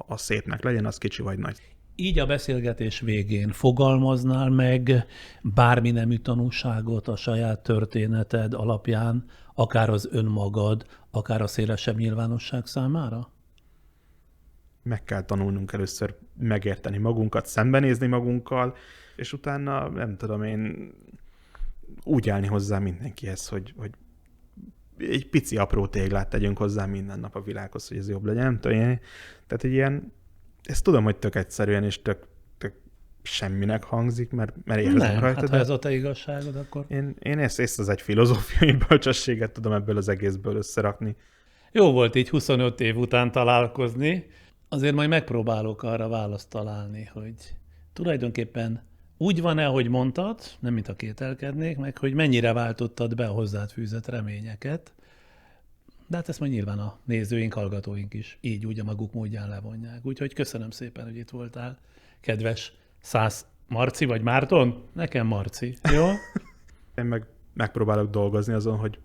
a szépnek, legyen az kicsi vagy nagy. Így a beszélgetés végén fogalmaznál meg bármi nemű tanúságot a saját történeted alapján, akár az önmagad, akár a szélesebb nyilvánosság számára? Meg kell tanulnunk először megérteni magunkat, szembenézni magunkkal, és utána, nem tudom én, úgy állni hozzá mindenkihez, hogy egy pici apró téglát tegyünk hozzá minden nap a világhoz, hogy ez jobb legyen. Nem tudom én. Tehát egy ilyen, ezt tudom, hogy tök egyszerűen és tök semminek hangzik, mert érzem nem, rajta. hát ha ez a te igazságod, akkor... Én ezt az egy filozófiai bölcsességet tudom ebből az egészből összerakni. Jó volt így 25 év után találkozni, azért majd megpróbálok arra választ találni, hogy tulajdonképpen úgy van-e, hogy mondtad, nem mintha kételkednék, meg hogy mennyire váltottad be a hozzád fűzött reményeket, de hát ezt majd nyilván a nézőink, hallgatóink is így úgy a maguk módján levonják. Úgyhogy köszönöm szépen, hogy itt voltál, kedves Szász Marci vagy Márton? Nekem Marci, jó? Én meg megpróbálok dolgozni azon, hogy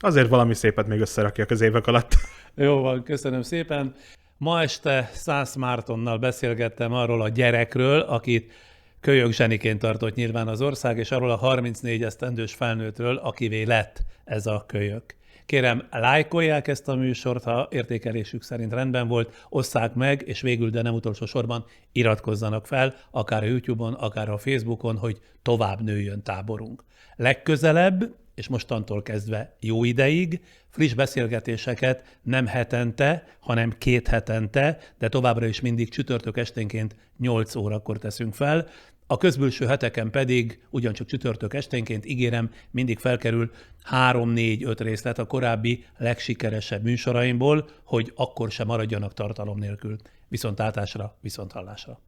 Azért valami szépet még összerakja az évek alatt. Jó van, köszönöm szépen. Ma este Szász Mártonnal beszélgettem arról a gyerekről, akit kölyök zseniként tartott nyilván az ország, és arról a 34 esztendős felnőttről, akivé lett ez a kölyök. Kérem, lájkolják ezt a műsort, ha értékelésük szerint rendben volt, osszák meg, és végül, de nem utolsó sorban iratkozzanak fel, akár a YouTube-on, akár a Facebookon, hogy tovább nőjön táborunk. Legközelebb, és mostantól kezdve jó ideig, friss beszélgetéseket nem hetente, hanem 2 hetente, de továbbra is mindig csütörtök esténként 8 órakor teszünk fel. A közbülső heteken pedig ugyancsak csütörtök esténként, ígérem, mindig felkerül 3-4-5 részlet a korábbi legsikeresebb műsoraimból, hogy akkor sem maradjanak tartalom nélkül. Viszontlátásra, viszonthallásra.